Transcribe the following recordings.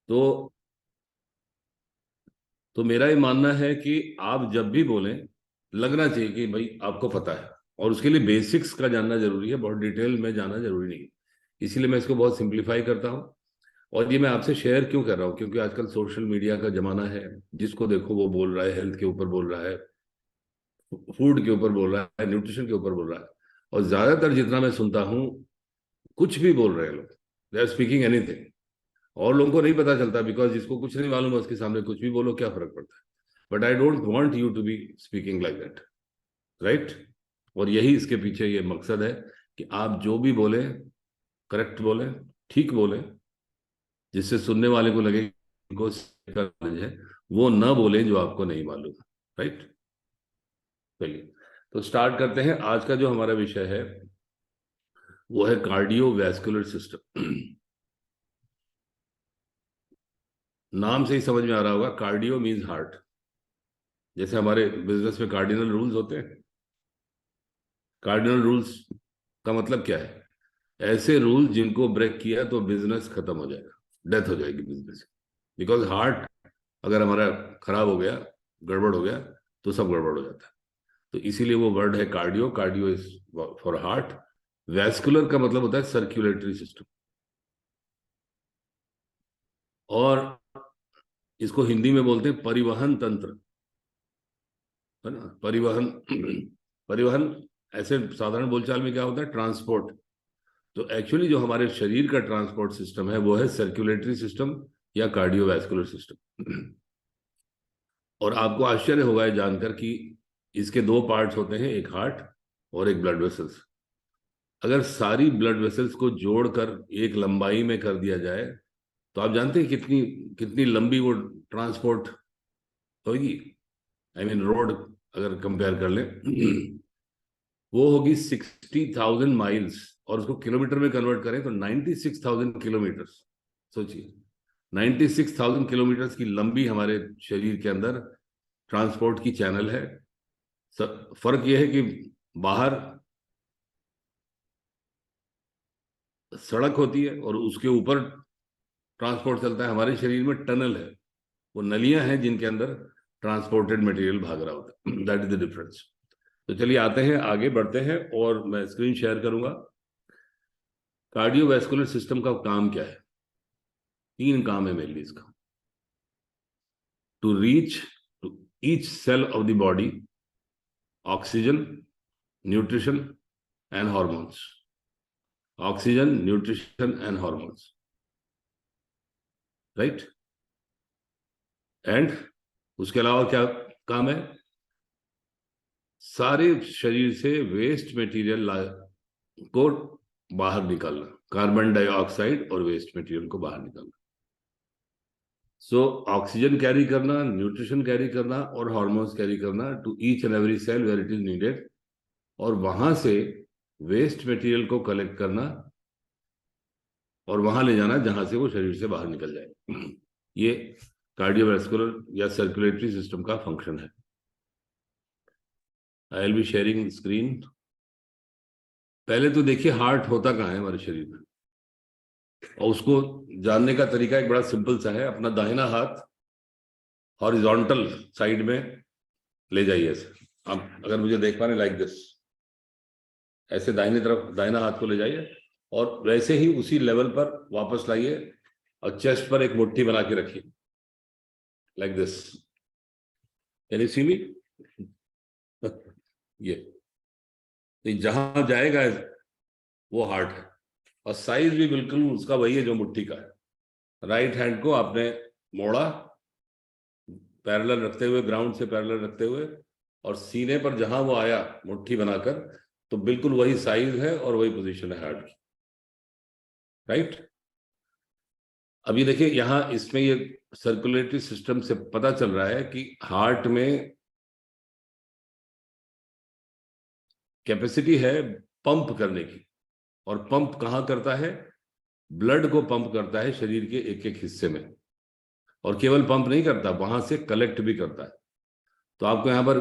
तो तो मेरा ये मानना है कि आप जब भी बोलें, लगना चाहिए कि भाई आपको पता है, और उसके लिए बेसिक्स का जानना जरूरी है, बहुत डिटेल में जाना जरूरी नहीं है। इसीलिए मैं इसको बहुत सिंप्लीफाई करता हूँ। और ये मैं आपसे शेयर क्यों कर रहा हूँ, क्योंकि आजकल सोशल मीडिया का जमाना है। जिसको देखो वो बोल रहा है, हेल्थ के ऊपर बोल रहा है, फूड के ऊपर बोल रहा है, न्यूट्रिशन के ऊपर बोल रहा है। और ज्यादातर जितना मैं सुनता हूँ, कुछ भी बोल रहे हैं लोग, दे आर स्पीकिंग एनीथिंग। और लोगों को नहीं पता चलता, बिकॉज जिसको कुछ नहीं मालूम है उसके सामने कुछ भी बोलो, क्या फर्क पड़ता है। But I don't want you to be speaking like that, right. और यही इसके पीछे ये मकसद है कि आप जो भी बोले, करेक्ट बोले, ठीक बोले, जिससे सुनने वाले को लगे कि को नॉलेज है। वो ना बोले जो आपको नहीं मालूम, राइट। चलिए, तो स्टार्ट करते हैं। आज का जो हमारा विषय है वो है कार्डियोवैस्कुलर सिस्टम। नाम से ही समझ में आ रहा होगा, कार्डियो मीन्स हार्ट। जैसे हमारे बिजनेस में कार्डिनल रूल्स होते हैं। कार्डिनल रूल्स का मतलब क्या है? ऐसे रूल जिनको ब्रेक किया तो बिजनेस खत्म हो जाएगा, डेथ हो जाएगी बिजनेस। बिकॉज हार्ट अगर हमारा खराब हो गया, गड़बड़ हो गया, तो सब गड़बड़ हो जाता है। तो इसीलिए वो वर्ड है cardio. Cardio is for heart. Vascular का मतलब होता है सर्कुलेटरी सिस्टम। और इसको हिंदी में बोलते हैं परिवहन तंत्र, है ना। परिवहन परिवहन ऐसे साधारण बोलचाल में क्या होता है? ट्रांसपोर्ट। तो एक्चुअली जो हमारे शरीर का ट्रांसपोर्ट सिस्टम है वो है सर्कुलेटरी सिस्टम या कार्डियोवैस्कुलर सिस्टम। और आपको आश्चर्य होगा ये जानकर कि इसके दो पार्ट्स होते हैं, एक हार्ट और एक ब्लड वेसल्स। अगर सारी ब्लड वेसल्स को जोड़कर एक लंबाई में कर दिया जाए, तो आप जानते हैं कितनी कितनी लंबी वो ट्रांसपोर्ट होगी। आई मीन रोड अगर कंपेयर कर लें, वो होगी 60,000 माइल्स। और उसको किलोमीटर में कन्वर्ट करें तो 96,000 किलोमीटर। सोचिए, 96,000 किलोमीटर की लंबी हमारे शरीर के अंदर ट्रांसपोर्ट की चैनल है। फर्क यह है कि बाहर सड़क होती है और उसके ऊपर ट्रांसपोर्ट चलता है। हमारे शरीर में टनल है, वो नलियां हैं जिनके अंदर ट्रांसपोर्टेड मटेरियल भाग रहा होता है। That is the difference. तो चलिए आते हैं, आगे बढ़ते हैं, और मैं स्क्रीन शेयर करूंगा। कार्डियोवैस्कुलर सिस्टम का काम क्या है? तीन काम है मेनली इसका। To reach to each cell of the body oxygen, nutrition and hormones. Oxygen, nutrition and hormones, right. And उसके अलावा क्या काम है? सारे शरीर से वेस्ट मटेरियल को बाहर निकालना, कार्बन डाइऑक्साइड और वेस्ट मटेरियल को बाहर निकालना। सो ऑक्सीजन कैरी करना, न्यूट्रिशन कैरी करना और हार्मोन्स कैरी करना to each and every cell where it is needed. और वहां से वेस्ट मटेरियल को कलेक्ट करना और वहां ले जाना जहां से वो शरीर से बाहर निकल जाए। ये कार्डियोवैस्कुलर या सर्कुलेटरी सिस्टम का फंक्शन है। I will be sharing screen. पहले तो देखिए हार्ट होता कहाँ है हमारे शरीर में, और उसको जानने का तरीका एक बड़ा सिंपल सा है। अपना दाहिना हाथ हॉरिजॉन्टल साइड में ले जाइए ऐसे। आप अगर मुझे देख पा रहे लाइक दिस, ऐसे दाहिनी तरफ दाहिना हाथ को ले जाइए और वैसे ही उसी लेवल पर वापस लाइए और चेस्ट पर एक मुट्ठी बना के रखिए like this. Can you see मी? ये जहां जाएगा वो हार्ट है। और साइज भी बिल्कुल उसका वही है जो मुट्ठी का है। राइट हैंड को आपने मोड़ा, पैरेलल रखते हुए, ग्राउंड से पैरेलल रखते हुए, और सीने पर जहां वो आया मुट्ठी बनाकर, तो बिल्कुल वही साइज है और वही पोजीशन है हार्ट की, राइट। अभी देखिए यहाँ इसमें ये सर्कुलेटरी सिस्टम से पता चल रहा है कि हार्ट में कैपेसिटी है पंप करने की। और पंप कहाँ करता है? ब्लड को पंप करता है शरीर के एक एक हिस्से में। और केवल पंप नहीं करता, वहां से कलेक्ट भी करता है। तो आपको यहाँ पर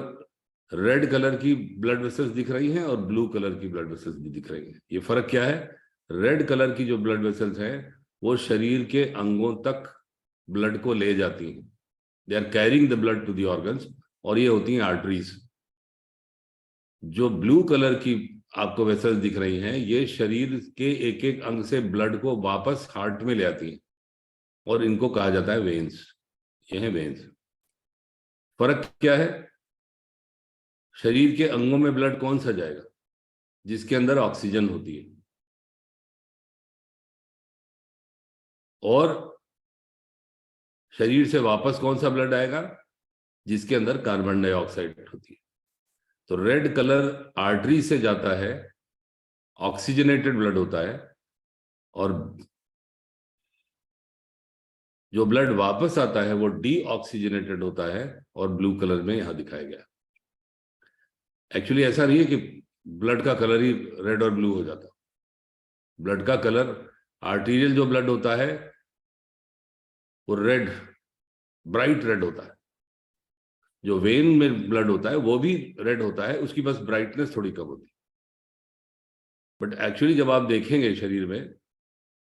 रेड कलर की ब्लड वेसल्स दिख रही हैं और ब्लू कलर की ब्लड वेसल्स भी दिख रही हैं। ये फर्क क्या है? रेड कलर की जो ब्लड वेसल्स हैं वो शरीर के अंगों तक ब्लड को ले जाती हैं, they are carrying the blood to the organs, और ये होती हैं आर्टरीज। जो ब्लू कलर की आपको वेसल्स दिख रही हैं, ये शरीर के एक एक अंग से ब्लड को वापस हार्ट में ले आती हैं, और इनको कहा जाता है वेन्स। ये है वेन्स। फर्क क्या है? शरीर के अंगों में ब्लड कौन सा जाएगा? जिसके अंदर ऑक्सीजन होती है, और शरीर से वापस कौन सा ब्लड आएगा? जिसके अंदर कार्बन डाइऑक्साइड होती है। तो रेड कलर आर्टरी से जाता है, ऑक्सीजनेटेड ब्लड होता है, और जो ब्लड वापस आता है वो डीऑक्सीजनेटेड होता है, और ब्लू कलर में यहां दिखाया गया। एक्चुअली ऐसा नहीं है कि ब्लड का कलर ही रेड और ब्लू हो जाता। ब्लड का कलर, आर्टीरियल जो ब्लड होता है वो रेड, ब्राइट रेड होता है। जो वेन में ब्लड होता है वो भी रेड होता है, उसकी बस ब्राइटनेस थोड़ी कम होती है। बट एक्चुअली जब आप देखेंगे शरीर में,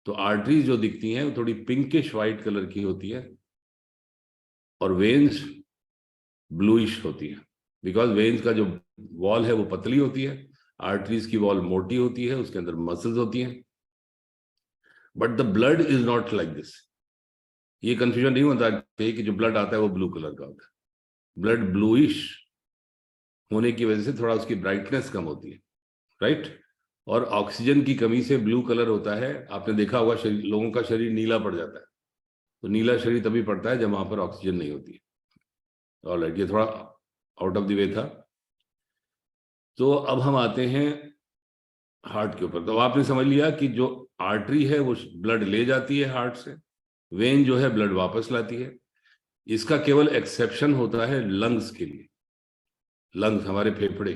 तो आर्टरीज जो दिखती हैं वो थोड़ी पिंकिश व्हाइट कलर की होती है, और वेन्स ब्लूइश होती है। बिकॉज वेन्स का जो वॉल है वो पतली होती है, आर्टरीज की वॉल मोटी होती है, उसके अंदर मसल्स होती हैं। But the blood is not like this. ये कंफ्यूजन नहीं होता कि जो ब्लड आता है वो ब्लू कलर का होता है। ब्लड ब्लूइश होने की वजह से थोड़ा उसकी ब्राइटनेस कम होती है, राइट। और ऑक्सीजन की कमी से ब्लू कलर होता है। आपने देखा होगा लोगों का शरीर नीला पड़ जाता है, तो नीला शरीर तभी पड़ता है जब वहां पर ऑक्सीजन नहीं होती है। ऑलराइट, ये थोड़ा आउट ऑफ द वे था। तो अब हम आते हैं हार्ट के ऊपर। तो आपने समझ लिया कि जो आर्टरी है वो ब्लड ले जाती है हार्ट से, वेन जो है ब्लड वापस लाती है। इसका केवल एक्सेप्शन होता है लंग्स के लिए। लंग्स, हमारे फेफड़े,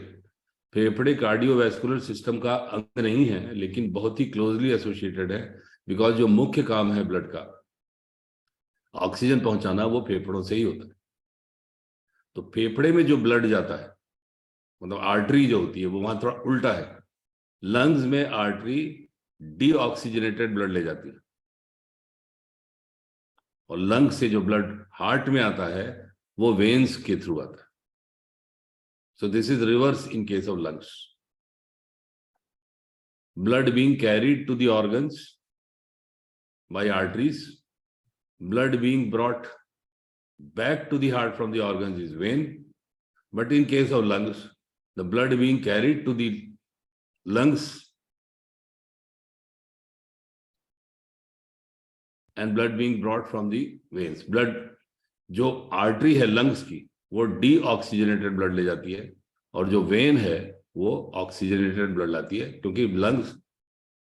फेफड़े कार्डियोवैस्कुलर सिस्टम का अंग नहीं है, लेकिन बहुत ही क्लोजली एसोसिएटेड है। बिकॉज जो मुख्य काम है ब्लड का, ऑक्सीजन पहुंचाना, वो फेफड़ों से ही होता है। तो फेफड़े में जो ब्लड जाता है, मतलब आर्टरी जो होती है, वो वहां थोड़ा उल्टा है। लंग्स में आर्टरी डीऑक्सीजनेटेड ब्लड ले जाती है, और लंग से जो ब्लड हार्ट में आता है वो वेन्स के थ्रू आता है। So this is reverse in case of lungs. Blood being carried to the organs by arteries, blood being brought back to the heart from the organs is vein. But in case of lungs, the blood being carried to the lungs and blood being brought from the veins. Blood जो artery है lungs की, वो deoxygenated blood ले जाती है, और जो when है वो ऑक्सीजनेटेड ब्लड लाती है, क्योंकि लंग्स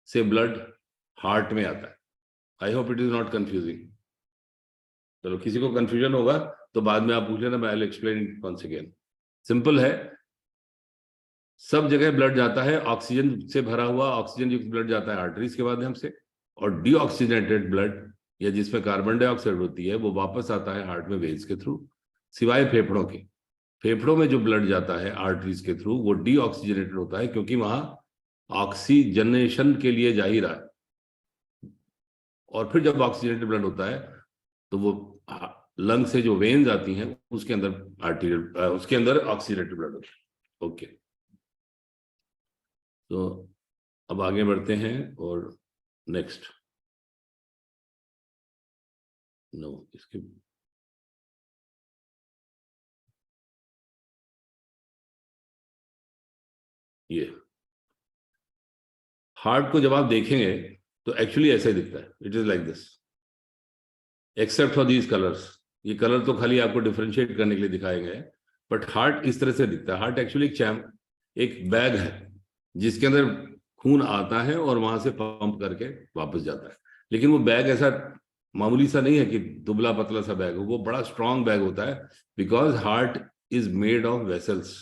से ब्लड हार्ट में आता है। I hope it is not confusing. चलो, किसी को कंफ्यूजन होगा तो बाद में आप पूछ लेना, मैं I will explain once again. Simple है, सब जगह ब्लड जाता है ऑक्सीजन से भरा हुआ, ऑक्सीजन युक्त ब्लड जाता है आर्टरीज के माध्यम से, और डीऑक्सीजनेटेड ब्लड, या जिसमें कार्बन डाइऑक्साइड होती है, वो वापस आता है हार्ट में वेन्स के थ्रू, सिवाय फेफड़ों के। फेफड़ों में जो ब्लड जाता है आर्टरीज के थ्रू, वो डीऑक्सीजनेटेड होता है, क्योंकि वहां ऑक्सीजनेशन के लिए जा ही रहा है। और फिर जब ऑक्सीजनेटेड ब्लड होता है तो वो लंग से जो वेन्स आती हैं उसके अंदर आर्टीरियल, उसके अंदर ऑक्सीजनेटेड ब्लड होता है। ओके, तो अब आगे बढ़ते हैं, और नेक्स्ट, नो इसके ये हार्ट को जब आप देखेंगे तो एक्चुअली ऐसा ही दिखता है। It is like this, except for these colours. ये कलर तो खाली आपको डिफरेंशिएट करने के लिए दिखाए गए हैं, बट हार्ट इस तरह से दिखता है। हार्ट एक्चुअली एक बैग है जिसके अंदर खून आता है और वहां से पंप करके वापस जाता है। लेकिन वो बैग ऐसा मामूली सा नहीं है कि दुबला पतला सा बैग हो, वो बड़ा स्ट्रांग बैग होता है। Because heart is made of vessels.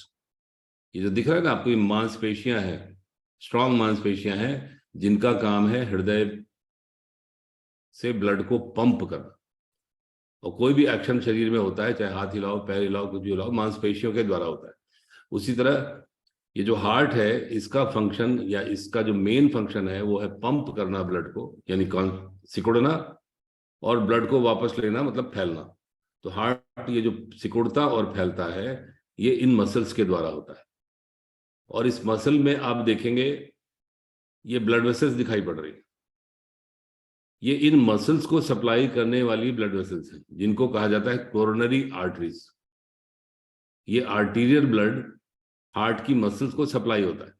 ये जो दिख रहा है ना आपको, ये मांसपेशियां हैं, स्ट्रांग मांसपेशियां हैं, जिनका काम है हृदय से ब्लड को पंप करना। और कोई भी एक्शन शरीर में होता है, चाहे हाथ हिलाओ, पैर हिलाओ, कुछ भी हिलाओ, मांसपेशियों के द्वारा होता है। उसी तरह ये जो हार्ट है, इसका फंक्शन, या इसका जो मेन फंक्शन है, वो है पंप करना ब्लड को, यानी कौन, सिकुड़ना और ब्लड को वापस लेना मतलब फैलना। तो हार्ट ये जो सिकुड़ता और फैलता है ये इन मसल्स के द्वारा होता है। और इस मसल में आप देखेंगे ये ब्लड वेसल्स दिखाई पड़ रही है, ये इन मसल्स को सप्लाई करने वाली ब्लड वेसल्स हैं जिनको कहा जाता है कोरोनरी आर्टरीज। ये आर्टीरियल ब्लड हार्ट की मसल्स को सप्लाई होता है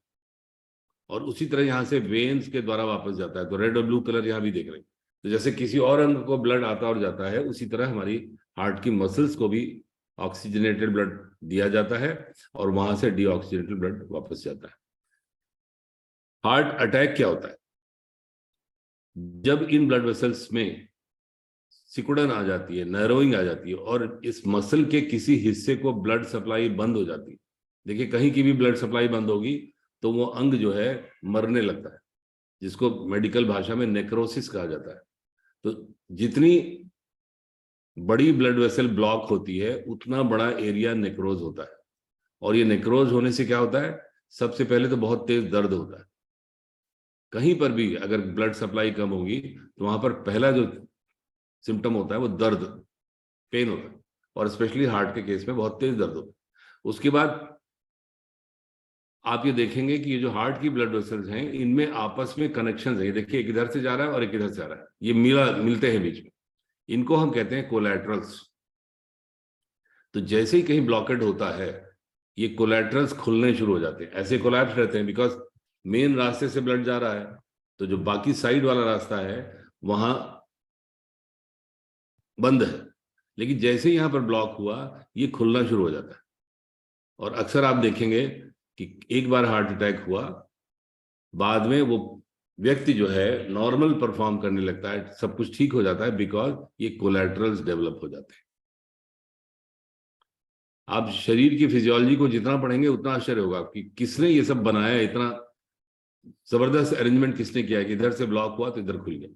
और उसी तरह यहाँ से वेन्स के द्वारा वापस जाता है। तो रेड और ब्लू कलर यहाँ भी देख रहे हैं। तो जैसे किसी और अंग को ब्लड आता और जाता है उसी तरह हमारी हार्ट की मसल्स को भी ऑक्सीजनेटेड ब्लड दिया जाता है और वहां से डीऑक्सीजनेटेड ब्लड वापस जाता है। हार्ट अटैक क्या होता है? जब इन ब्लड वेसल्स में सिकुड़न आ जाती है, नैरोइंग आ जाती है और इस मसल के किसी हिस्से को ब्लड सप्लाई बंद हो जाती है। देखिए कहीं की भी ब्लड सप्लाई बंद होगी तो वो अंग जो है मरने लगता है, जिसको मेडिकल भाषा में नेक्रोसिस कहा जाता है। तो जितनी बड़ी ब्लड वेसल ब्लॉक होती है उतना बड़ा एरिया नेक्रोज होता है। और ये नेक्रोज होने से क्या होता है? सबसे पहले तो बहुत तेज दर्द होता है। कहीं पर भी अगर ब्लड सप्लाई कम होगी तो वहां पर पहला जो सिम्टम होता है वो दर्द, पेन होता है। और स्पेशली हार्ट के केस में बहुत तेज दर्द होता है। उसके बाद आप ये देखेंगे कि ये जो हार्ट की ब्लड वेसल्स हैं इनमें आपस में कनेक्शंस हैं। देखिए एक इधर से जा रहा है और एक इधर से आ रहा है, ये मिलते हैं बीच में। इनको हम कहते हैं कोलैटरल्स। तो जैसे ही कहीं ब्लॉकेड होता है ये कोलैटरल्स खुलने शुरू हो जाते हैं। ऐसे कोलैप्स रहते हैं बिकॉज मेन रास्ते से ब्लड जा रहा है, तो जो बाकी साइड वाला रास्ता है वहां बंद है। लेकिन जैसे ही यहां पर ब्लॉक हुआ ये खुलना शुरू हो जाता है। और अक्सर आप देखेंगे कि एक बार हार्ट अटैक हुआ, बाद में वो व्यक्ति जो है नॉर्मल परफॉर्म करने लगता है, सब कुछ ठीक हो जाता है बिकॉज ये कोलैटरल्स डेवलप हो जाते हैं। आप शरीर की फिजियोलॉजी को जितना पढ़ेंगे उतना आश्चर्य होगा कि किसने ये सब बनाया, इतना जबरदस्त अरेंजमेंट किसने किया है कि इधर से ब्लॉक हुआ तो इधर खुल गया।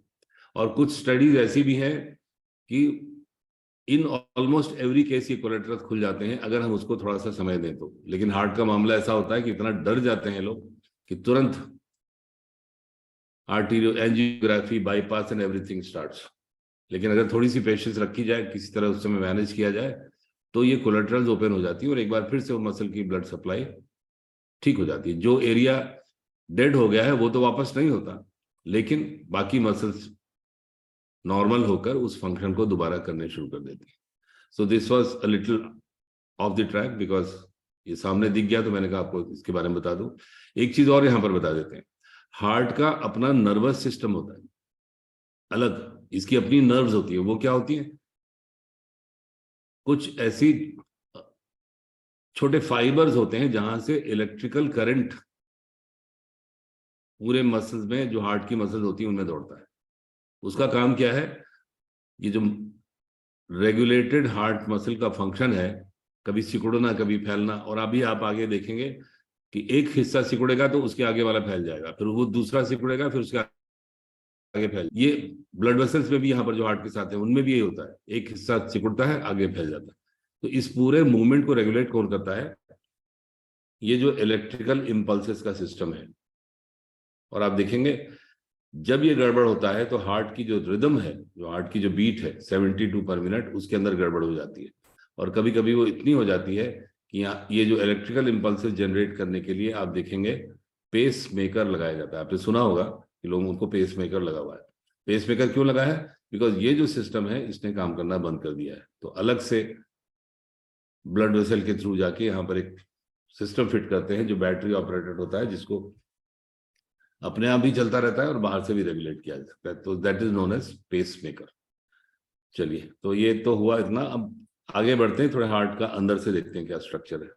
और कुछ स्टडीज ऐसी भी हैं कि इन ऑलमोस्ट एवरी केस ये कोलेटरल्स खुल जाते हैं अगर हम उसको थोड़ा सा समय दें तो। लेकिन हार्ट का मामला ऐसा होता है कि इतना डर जाते हैं लोग कि तुरंत arterio angiography, bypass and everything starts. लेकिन अगर थोड़ी सी पेशेंस रखी जाए, किसी तरह उस समय मैनेज किया जाए तो ये कोलेटरल्स ओपन हो जाती है और एक बार फिर से वो मसल की ब्लड सप्लाई ठीक हो जाती है। जो एरिया डेड हो गया है वो तो वापस नहीं होता, लेकिन बाकी मसल्स नॉर्मल होकर उस फंक्शन को दोबारा करने शुरू कर देती है। So this was a little of the track because ये सामने दिख गया तो मैंने कहा आपको इसके बारे में बता दूं। एक चीज और यहां पर बता देते हैं, हार्ट का अपना नर्वस सिस्टम होता है अलग, इसकी अपनी नर्व्स होती है। वो क्या होती है? कुछ ऐसी छोटे फाइबर्स होते हैं जहां से इलेक्ट्रिकल करंट पूरे मसल्स में, जो हार्ट की मसल्स होती है उनमें दौड़ता है। उसका काम क्या है? ये जो रेगुलेटेड हार्ट मसल का फंक्शन है, कभी सिकुड़ना कभी फैलना। और अभी आप आगे देखेंगे कि एक हिस्सा सिकुड़ेगा तो उसके आगे वाला फैल जाएगा, फिर वो दूसरा सिकुड़ेगा फिर उसके आगे फैल। ये ब्लड वेसल्स में भी यहाँ पर जो हार्ट के साथ है उनमें भी यही होता है, एक हिस्सा सिकुड़ता है आगे फैल जाता है। तो इस पूरे मूवमेंट को रेगुलेट कौन करता है? ये जो इलेक्ट्रिकल इम्पल्सेस का सिस्टम है। और आप देखेंगे जब ये गड़बड़ होता है तो हार्ट की जो रिदम है, जो हार्ट की जो बीट है 72 पर मिनट, उसके अंदर गड़बड़ हो जाती है। और कभी कभी वो इतनी हो जाती है कि यहाँ ये जो इलेक्ट्रिकल इम्पल्सेस जनरेट करने के लिए आप देखेंगे पेस मेकर लगाया जाता है। आपने सुना होगा कि लोगों को पेस मेकर लगा हुआ है। पेस मेकर क्यों लगा है? बिकॉज ये जो सिस्टम है इसने काम करना बंद कर दिया है। तो अलग से ब्लड वेसल के थ्रू जाके यहाँ पर एक सिस्टम फिट करते हैं जो बैटरी ऑपरेटेड होता है, जिसको अपने आप ही चलता रहता है और बाहर से भी रेगुलेट किया जा सकता है। तो that is known as pacemaker. चलिए, तो ये तो हुआ इतना। अब आगे बढ़ते हैं, थोड़े हार्ट का अंदर से देखते हैं क्या स्ट्रक्चर है।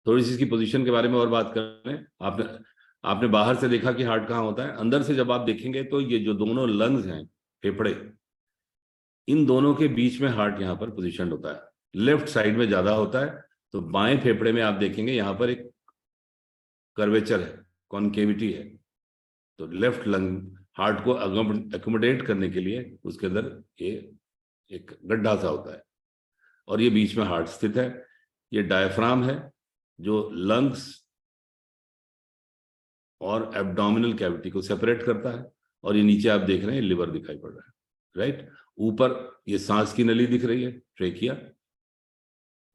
थोड़ी सी इसकी पोजीशन के बारे में और बात कर लें। आपने आपने बाहर से देखा कि हार्ट कहाँ होता है, अंदर से जब आप देखेंगे तो ये जो दोनों लंग्स हैं, फेफड़े, इन दोनों के बीच में हार्ट यहाँ पर पोजिशन होता है। लेफ्ट साइड में ज्यादा होता है। तो बाएं फेफड़े में आप देखेंगे यहाँ पर एक कर्वेचर है, कॉन्केविटी है। तो लेफ्ट लंग हार्ट को अकोमोडेट करने के लिए उसके अंदर ये एक गड्ढा सा होता है और ये बीच में हार्ट स्थित है। ये डायफ्राम है जो लंग्स और एब्डोमिनल कैविटी को सेपरेट करता है। और ये नीचे आप देख रहे हैं लिवर दिखाई पड़ रहा है, राइट। ऊपर ये सांस की नली दिख रही है, ट्रेकिया,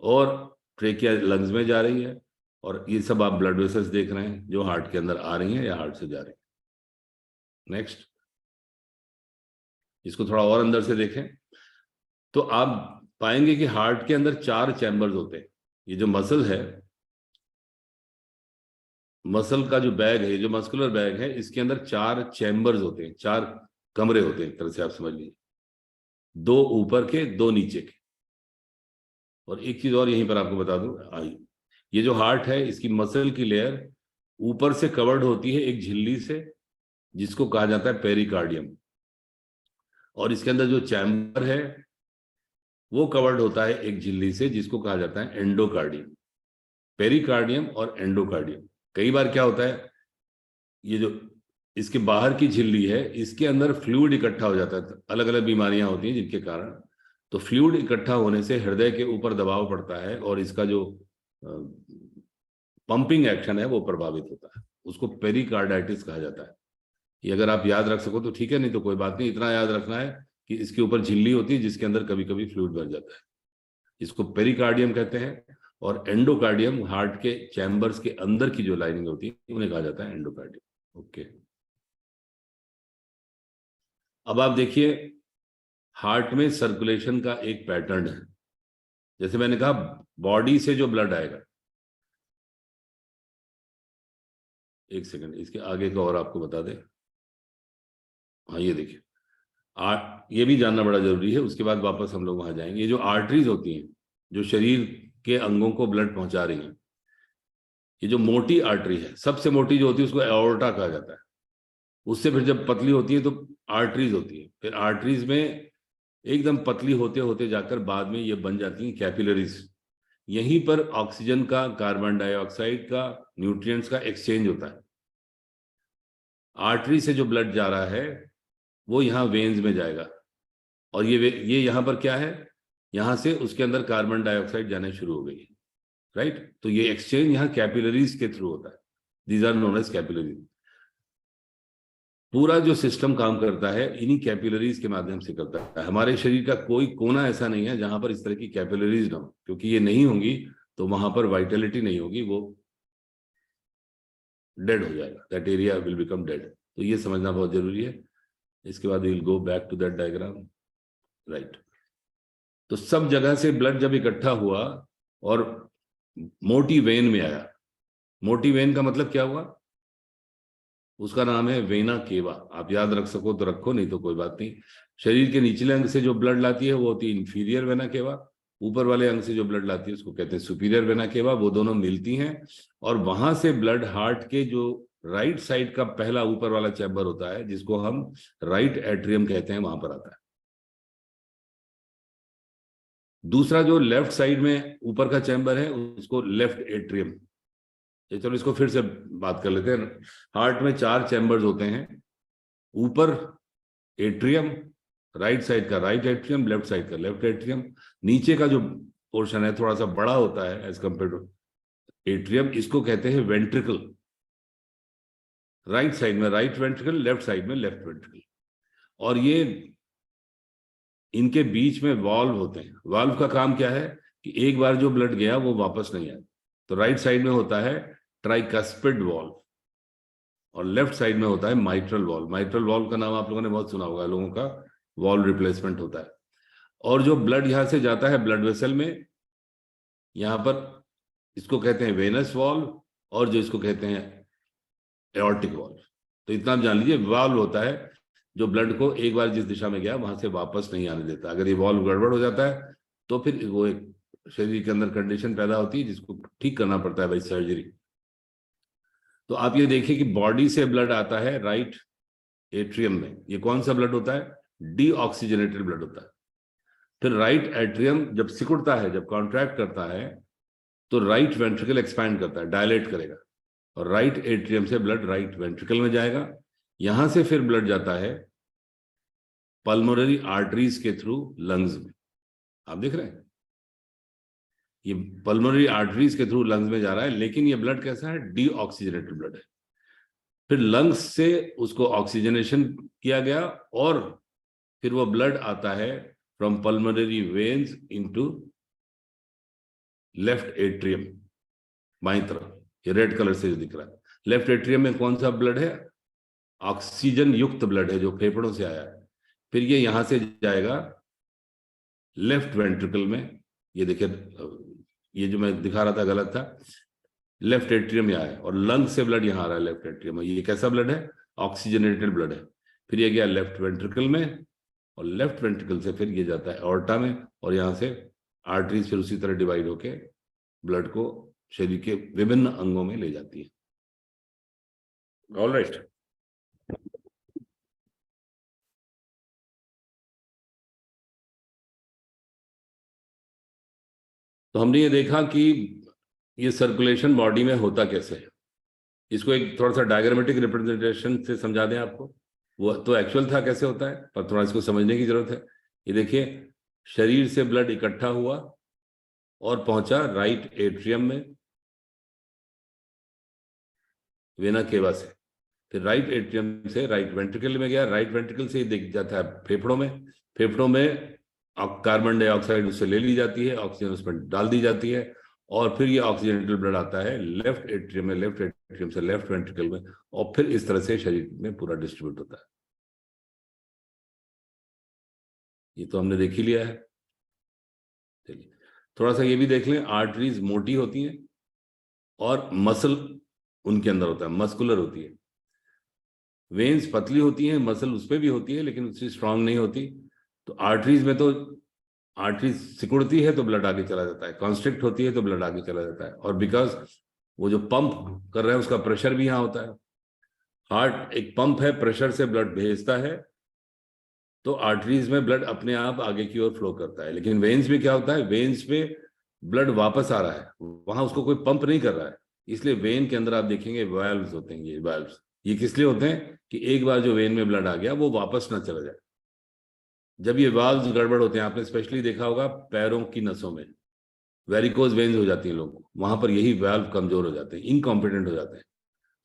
और ट्रेकिया लंग्स में जा रही है, और ये सब आप ब्लड वेसल्स देख रहे हैं जो हार्ट के अंदर आ रही हैं या हार्ट से जा रही हैं। नेक्स्ट, इसको थोड़ा और अंदर से देखें तो आप पाएंगे कि हार्ट के अंदर 4 चैम्बर्स होते हैं। ये जो मसल है, मसल का जो बैग है, जो मस्कुलर बैग है, इसके अंदर 4 चैम्बर्स होते हैं, 4 कमरे होते हैं, एक तरह से आप समझ लीजिए, 2 ऊपर के, 2 नीचे के। और एक चीज और यहीं पर आपको बता दूं, ये जो हार्ट है इसकी मसल की लेयर ऊपर से कवर्ड होती है एक झिल्ली से, जिसको कहा जाता है पेरिकार्डियम, और इसके अंदर जो चैम्बर है वो कवर्ड होता है एक झिल्ली से, जिसको कहा जाता है एंडोकार्डियम। पेरिकार्डियम और एंडोकार्डियम। कई बार क्या होता है, ये जो इसके बाहर की झिल्ली है, इसके अंदर फ्लूइड इकट्ठा हो जाता है, अलग अलग बीमारियां होती हैं जिनके कारण, तो फ्लूइड इकट्ठा होने से हृदय के ऊपर दबाव पड़ता है और इसका जो पंपिंग एक्शन है वो प्रभावित होता है, उसको पेरिकार्डाइटिस कहा जाता है। ये अगर आप याद रख सको तो ठीक है, नहीं तो कोई बात नहीं, इतना याद रखना है कि इसके ऊपर झिल्ली होती है जिसके अंदर कभी कभी फ्लूइड भर जाता है, इसको पेरिकार्डियम कहते हैं। और एंडोकार्डियम, हार्ट के चैम्बर्स के अंदर की जो लाइनिंग होती है उन्हें कहा जाता है एंडोकार्डियम। ओके, अब आप देखिए हार्ट में सर्कुलेशन का एक पैटर्न है। जैसे मैंने कहा बॉडी से जो ब्लड आएगा, एक सेकंड इसके आगे का और आपको बता दें। हाँ ये देखिए, ये भी जानना बड़ा जरूरी है, उसके बाद वापस हम लोग वहां जाएंगे। ये जो आर्टरीज होती हैं जो शरीर के अंगों को ब्लड पहुंचा रही हैं, ये जो मोटी आर्टरी है, सबसे मोटी जो होती है उसको एओर्टा कहा जाता है। उससे फिर जब पतली होती है तो आर्टरीज होती है, फिर आर्टरीज में एकदम पतली होते होते जाकर बाद में ये बन जाती हैं कैपिलरीज। यहीं पर ऑक्सीजन का, कार्बन डाइऑक्साइड का, न्यूट्रिएंट्स का एक्सचेंज होता है। आर्टरी से जो ब्लड जा रहा है वो यहाँ वेन्स में जाएगा, और ये यहाँ पर क्या है, यहाँ से उसके अंदर कार्बन डाइऑक्साइड जाने शुरू हो गई है, राइट। तो ये एक्सचेंज यहाँ कैपिलरीज के थ्रू होता है, these are known as capillaries. पूरा जो सिस्टम काम करता है इन्हीं कैपिलरीज के माध्यम से करता है। हमारे शरीर का कोई कोना ऐसा नहीं है जहां पर इस तरह की कैपिलरीज ना हो, क्योंकि ये नहीं होंगी तो वहां पर वाइटलिटी नहीं होगी, वो डेड हो जाएगा, that area will become dead. तो ये समझना बहुत जरूरी है। इसके बाद will go back to that diagram, right. तो सब जगह से ब्लड जब इकट्ठा हुआ और मोटी वेन में आया, मोटी वेन का मतलब क्या हुआ, उसका नाम है वेना केवा। आप याद रख सको तो रखो, नहीं तो कोई बात नहीं। शरीर के निचले अंग से जो ब्लड लाती है वो होती है इंफीरियर वेना केवा, ऊपर वाले अंग से जो ब्लड लाती है उसको कहते हैं सुपीरियर वेना केवा। वो दोनों मिलती हैं और वहां से ब्लड हार्ट के जो राइट साइड का पहला ऊपर वाला चैम्बर होता है, जिसको हम राइट एट्रियम कहते हैं, वहां पर आता है। दूसरा जो लेफ्ट साइड में ऊपर का चैम्बर है उसको लेफ्ट एट्रियम। चलो इसको फिर से बात कर लेते हैं। हार्ट में 4 चैम्बर्स होते हैं, ऊपर एट्रियम, राइट साइड का राइट एट्रियम, लेफ्ट साइड का लेफ्ट एट्रियम। नीचे का जो पोर्शन है थोड़ा सा बड़ा होता है एज कंपेयर टू एट्रियम, इसको कहते हैं वेंट्रिकल। राइट साइड में राइट वेंट्रिकल, लेफ्ट साइड में लेफ्ट वेंट्रिकल। और ये इनके बीच में वाल्व होते हैं। वाल्व का काम क्या है कि एक बार जो ब्लड गया वो वापस नहीं आया। तो राइट साइड में होता है ट्राइकस्पिड वाल्व और लेफ्ट साइड में होता है माइट्रल वाल्व। माइट्रल वाल्व का नाम आप लोगों ने बहुत सुना होगा, लोगों का वाल्व रिप्लेसमेंट होता है। और जो ब्लड यहां से जाता है ब्लड वेसल में, यहां पर इसको कहते हैं वेनस वाल्व, और जो इसको कहते हैं एओर्टिक वाल्व। तो इतना आप जान लीजिए, वाल्व होता है जो ब्लड को एक बार जिस दिशा में गया वहां से वापस नहीं आने देता। अगर ये वाल्व गड़बड़ हो जाता है तो फिर वो एक शरीर के अंदर कंडीशन पैदा होती है जिसको ठीक करना पड़ता है भाई, सर्जरी। तो आप ये देखिए कि बॉडी से ब्लड आता है राइट एट्रियम में। ये कौन सा ब्लड होता है, डीऑक्सीजनेटेड ब्लड होता है। फिर राइट एट्रियम जब सिकुड़ता है, जब कॉन्ट्रैक्ट करता है, तो राइट वेंट्रिकल एक्सपैंड करता है, डायलेट करेगा, और राइट एट्रियम से ब्लड राइट वेंट्रिकल में जाएगा। यहां से फिर ब्लड जाता है पल्मोनरी आर्टरीज के थ्रू लंग्स में। आप देख रहे हैं ये पल्मोनरी आर्टरीज के थ्रू लंग्स में जा रहा है, लेकिन ये ब्लड कैसा है, डीऑक्सीजनेटेड ब्लड है। फिर लंग्स से उसको ऑक्सीजनेशन किया गया और फिर वो ब्लड आता है from pulmonary veins into left atrium, बाईं तरफ, ये रेड कलर से जो दिख रहा है। लेफ्ट एट्रियम में कौन सा ब्लड है? ऑक्सीजन युक्त ब्लड है जो फेफड़ों से आया है। फिर ये यहां से जाएगा लेफ्ट वेंट्रिकल में। ये देखिए, ये जो मैं दिखा रहा था गलत था, लेफ्ट एट्रियम यहाँ है और लंग से ब्लड यहाँ आ रहा है लेफ्ट एट्रियम में। ये कैसा ब्लड है? ऑक्सीजनेटेड ब्लड है। फिर ये गया लेफ्ट वेंट्रिकल में और लेफ्ट वेंट्रिकल से फिर ये जाता है ऑर्टा में और यहाँ से आर्टरीज फिर उसी तरह डिवाइड होके ब्लड को शरीर के विभिन्न अंगों में ले जाती है। All right. तो हमने ये देखा कि ये सर्कुलेशन बॉडी में होता कैसे है। इसको एक थोड़ा सा डायग्रामेटिक रिप्रेजेंटेशन से समझा दें आपको। वो तो एक्चुअल था कैसे होता है, पर थोड़ा इसको समझने की जरूरत है। ये देखिए, शरीर से ब्लड इकट्ठा हुआ और पहुंचा राइट एट्रियम में वेना केवा से, फिर राइट एट्रियम से राइट वेंट्रिकल में गया, राइट वेंट्रिकल से दिख जाता है फेफड़ों में। फेफड़ों में कार्बन डाइऑक्साइड उससे ले ली जाती है, ऑक्सीजन उसमें डाल दी जाती है और फिर ये ऑक्सीजनेटेड ब्लड आता है लेफ्ट एट्रियम में, लेफ्ट एट्रियम से लेफ्ट वेंट्रिकल में और फिर इस तरह से शरीर में पूरा डिस्ट्रीब्यूट होता है। ये तो हमने देख ही लिया है। चलिए थोड़ा सा ये भी देख लें। आर्टरीज मोटी होती हैं और मसल उनके अंदर होता है, मस्कुलर होती है। वेन्स पतली होती हैं, मसल उसपे भी होती है लेकिन उससे स्ट्रांग नहीं होती। तो आर्टरीज में तो आर्टरी सिकुड़ती है तो ब्लड आगे चला जाता है, कॉन्स्ट्रिक्ट होती है तो ब्लड आगे चला जाता है। और बिकॉज वो जो पंप कर रहा है उसका प्रेशर भी यहाँ होता है। हार्ट एक पंप है, प्रेशर से ब्लड भेजता है तो आर्टरीज में ब्लड अपने आप आगे की ओर फ्लो करता है। लेकिन वेन्स में क्या होता है? वेन्स में ब्लड वापस आ रहा है, वहां उसको कोई पंप नहीं कर रहा है। इसलिए वेन के अंदर आप देखेंगे वाल्व्स होते हैं। ये वाल्व्स ये किस लिए होते हैं? कि एक बार जो वेन में ब्लड आ गया वो वापस ना चला जाए। जब ये वाल्व्स गड़बड़ होते हैं, आपने स्पेशली देखा होगा पैरों की नसों में वेरिकोज वेन्स हो जाती हैं लोगों को, वहां पर यही वाल्व कमजोर हो जाते हैं, इनकॉम्पिटेंट हो जाते हैं।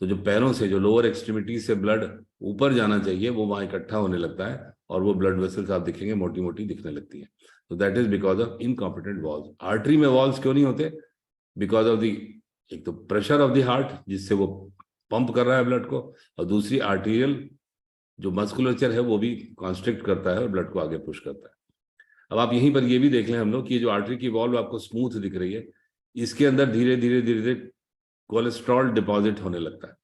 तो जो पैरों से, जो लोअर एक्सट्रीमिटी से ब्लड ऊपर जाना चाहिए वो वहां इकट्ठा होने लगता है और वो ब्लड वेसल्स आप देखेंगे मोटी मोटी दिखने लगती है। तो that is because of incompetent valve. Artery में वॉल्व क्यों नहीं होते? बिकॉज ऑफ द, एक तो प्रेशर ऑफ द हार्ट जिससे वो पंप कर रहा है ब्लड को, और दूसरी आर्टीरियल जो मस्कुलेचर है वो भी कॉन्स्ट्रिक्ट करता है और ब्लड को आगे पुश करता है। अब आप यहीं पर ये भी देख लें हम लोग कि ये जो आर्टरी की वॉल्व आपको स्मूथ दिख रही है, इसके अंदर धीरे धीरे धीरे धीरे कोलेस्ट्रॉल डिपॉजिट होने लगता है।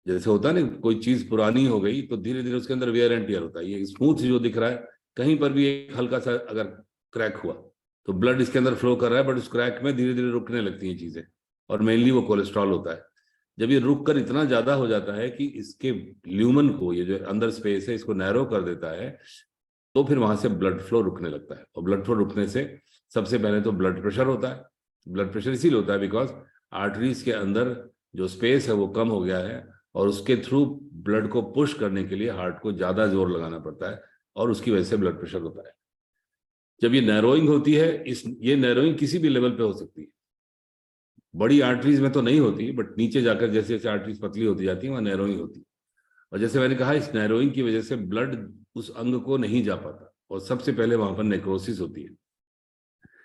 जैसे होता है ना, कोई चीज पुरानी हो गई तो धीरे धीरे उसके अंदर वेयर एंड टियर होता है। ये स्मूथ जो दिख रहा है, कहीं पर भी एक हल्का सा अगर क्रैक हुआ तो ब्लड इसके अंदर फ्लो कर रहा है, बट उस क्रैक में धीरे धीरे रुकने लगती हैं चीजें, और मेनली वो कोलेस्ट्रॉल होता है। जब ये रुक कर इतना ज्यादा हो जाता है कि इसके ल्यूमन को, ये जो अंदर स्पेस है, इसको नैरो कर देता है, तो फिर वहां से ब्लड फ्लो रुकने लगता है। और ब्लड फ्लो रुकने से सबसे पहले तो ब्लड प्रेशर होता है। ब्लड प्रेशर इसीलिए होता है बिकॉज आर्टरीज के अंदर जो स्पेस है वो कम हो गया है और उसके थ्रू ब्लड को पुश करने के लिए हार्ट को ज्यादा जोर लगाना पड़ता है और उसकी वजह से ब्लड प्रेशर होता है। जब ये नैरोइंग होती है, ये नैरोइंग किसी भी लेवल पे हो सकती है। बड़ी आर्टरीज में तो नहीं होती, बट नीचे जाकर जैसे जैसे आर्टरीज पतली होती जाती है वहां नैरोइंग होती है। और जैसे मैंने कहा, इस नैरोइंग की वजह से ब्लड उस अंग को नहीं जा पाता और सबसे पहले वहां पर नेक्रोसिस होती है।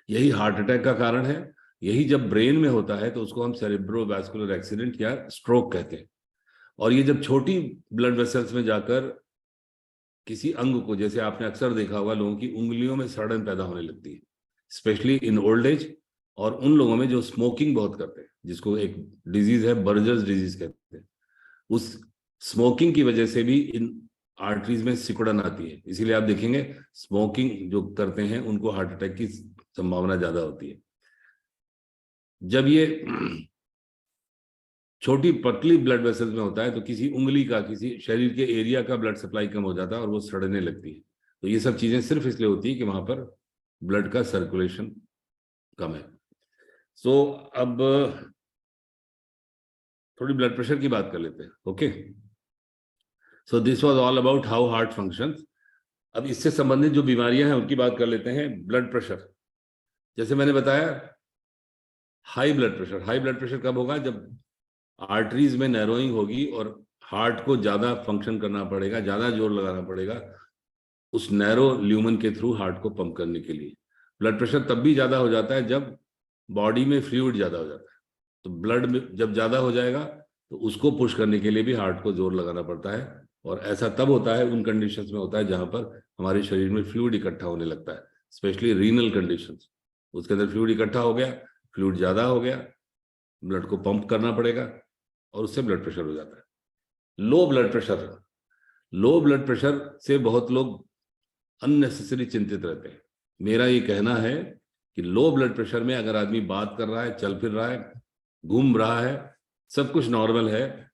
यही हार्ट अटैक का कारण है। यही जब ब्रेन में होता है तो उसको हम सेरेब्रोवैस्कुलर एक्सीडेंट या स्ट्रोक कहते हैं। और ये जब छोटी ब्लड वेसल्स में जाकर किसी अंग को, जैसे आपने अक्सर देखा होगा लोगों की उंगलियों में सड़न पैदा होने लगती है, स्पेशली इन ओल्ड एज, और उन लोगों में जो स्मोकिंग बहुत करते हैं, जिसको एक डिजीज है बर्जर्स डिजीज कहते हैं, उस स्मोकिंग की वजह से भी इन आर्टरीज में सिकुड़न आती है। इसीलिए आप देखेंगे स्मोकिंग जो करते हैं उनको हार्ट अटैक की संभावना ज्यादा होती है। जब ये छोटी पतली ब्लड वेसल्स में होता है तो किसी उंगली का, किसी शरीर के एरिया का ब्लड सप्लाई कम हो जाता है और वो सड़ने लगती है। तो ये सब चीजें सिर्फ इसलिए होती है कि वहां पर ब्लड का सर्कुलेशन कम है। सो अब थोड़ी ब्लड प्रेशर की बात कर लेते हैं। Okay, so this was all about how heart functions. अब इससे संबंधित जो बीमारियां हैं उनकी बात कर लेते हैं। ब्लड प्रेशर, जैसे मैंने बताया, हाई ब्लड प्रेशर कब होगा? जब आर्टरीज में नैरोइंग होगी और हार्ट को ज्यादा फंक्शन करना पड़ेगा, ज्यादा जोर लगाना पड़ेगा उस नैरो ल्यूमन के थ्रू हार्ट को पंप करने के लिए। ब्लड प्रेशर तब भी ज्यादा हो जाता है जब बॉडी में फ्लूइड ज्यादा हो जाता है। तो ब्लड में जब ज्यादा हो जाएगा तो उसको पुश करने के लिए भी हार्ट को जोर लगाना पड़ता है। और ऐसा तब होता है, उन कंडीशंस में होता है जहां पर हमारे शरीर में फ्लूइड इकट्ठा होने लगता है, स्पेशली रीनल कंडीशंस। उसके अंदर फ्लूइड इकट्ठा हो गया, फ्लूइड ज्यादा हो गया, ब्लड को पंप करना पड़ेगा और उससे ब्लड प्रेशर हो जाता है। Low blood pressure, low blood pressure से बहुत लोग अननेसेसरी चिंतित रहते हैं। मेरा ये कहना है कि लो ब्लड प्रेशर में अगर आदमी बात कर रहा है, चल फिर रहा है, घूम रहा है, सब कुछ नॉर्मल है,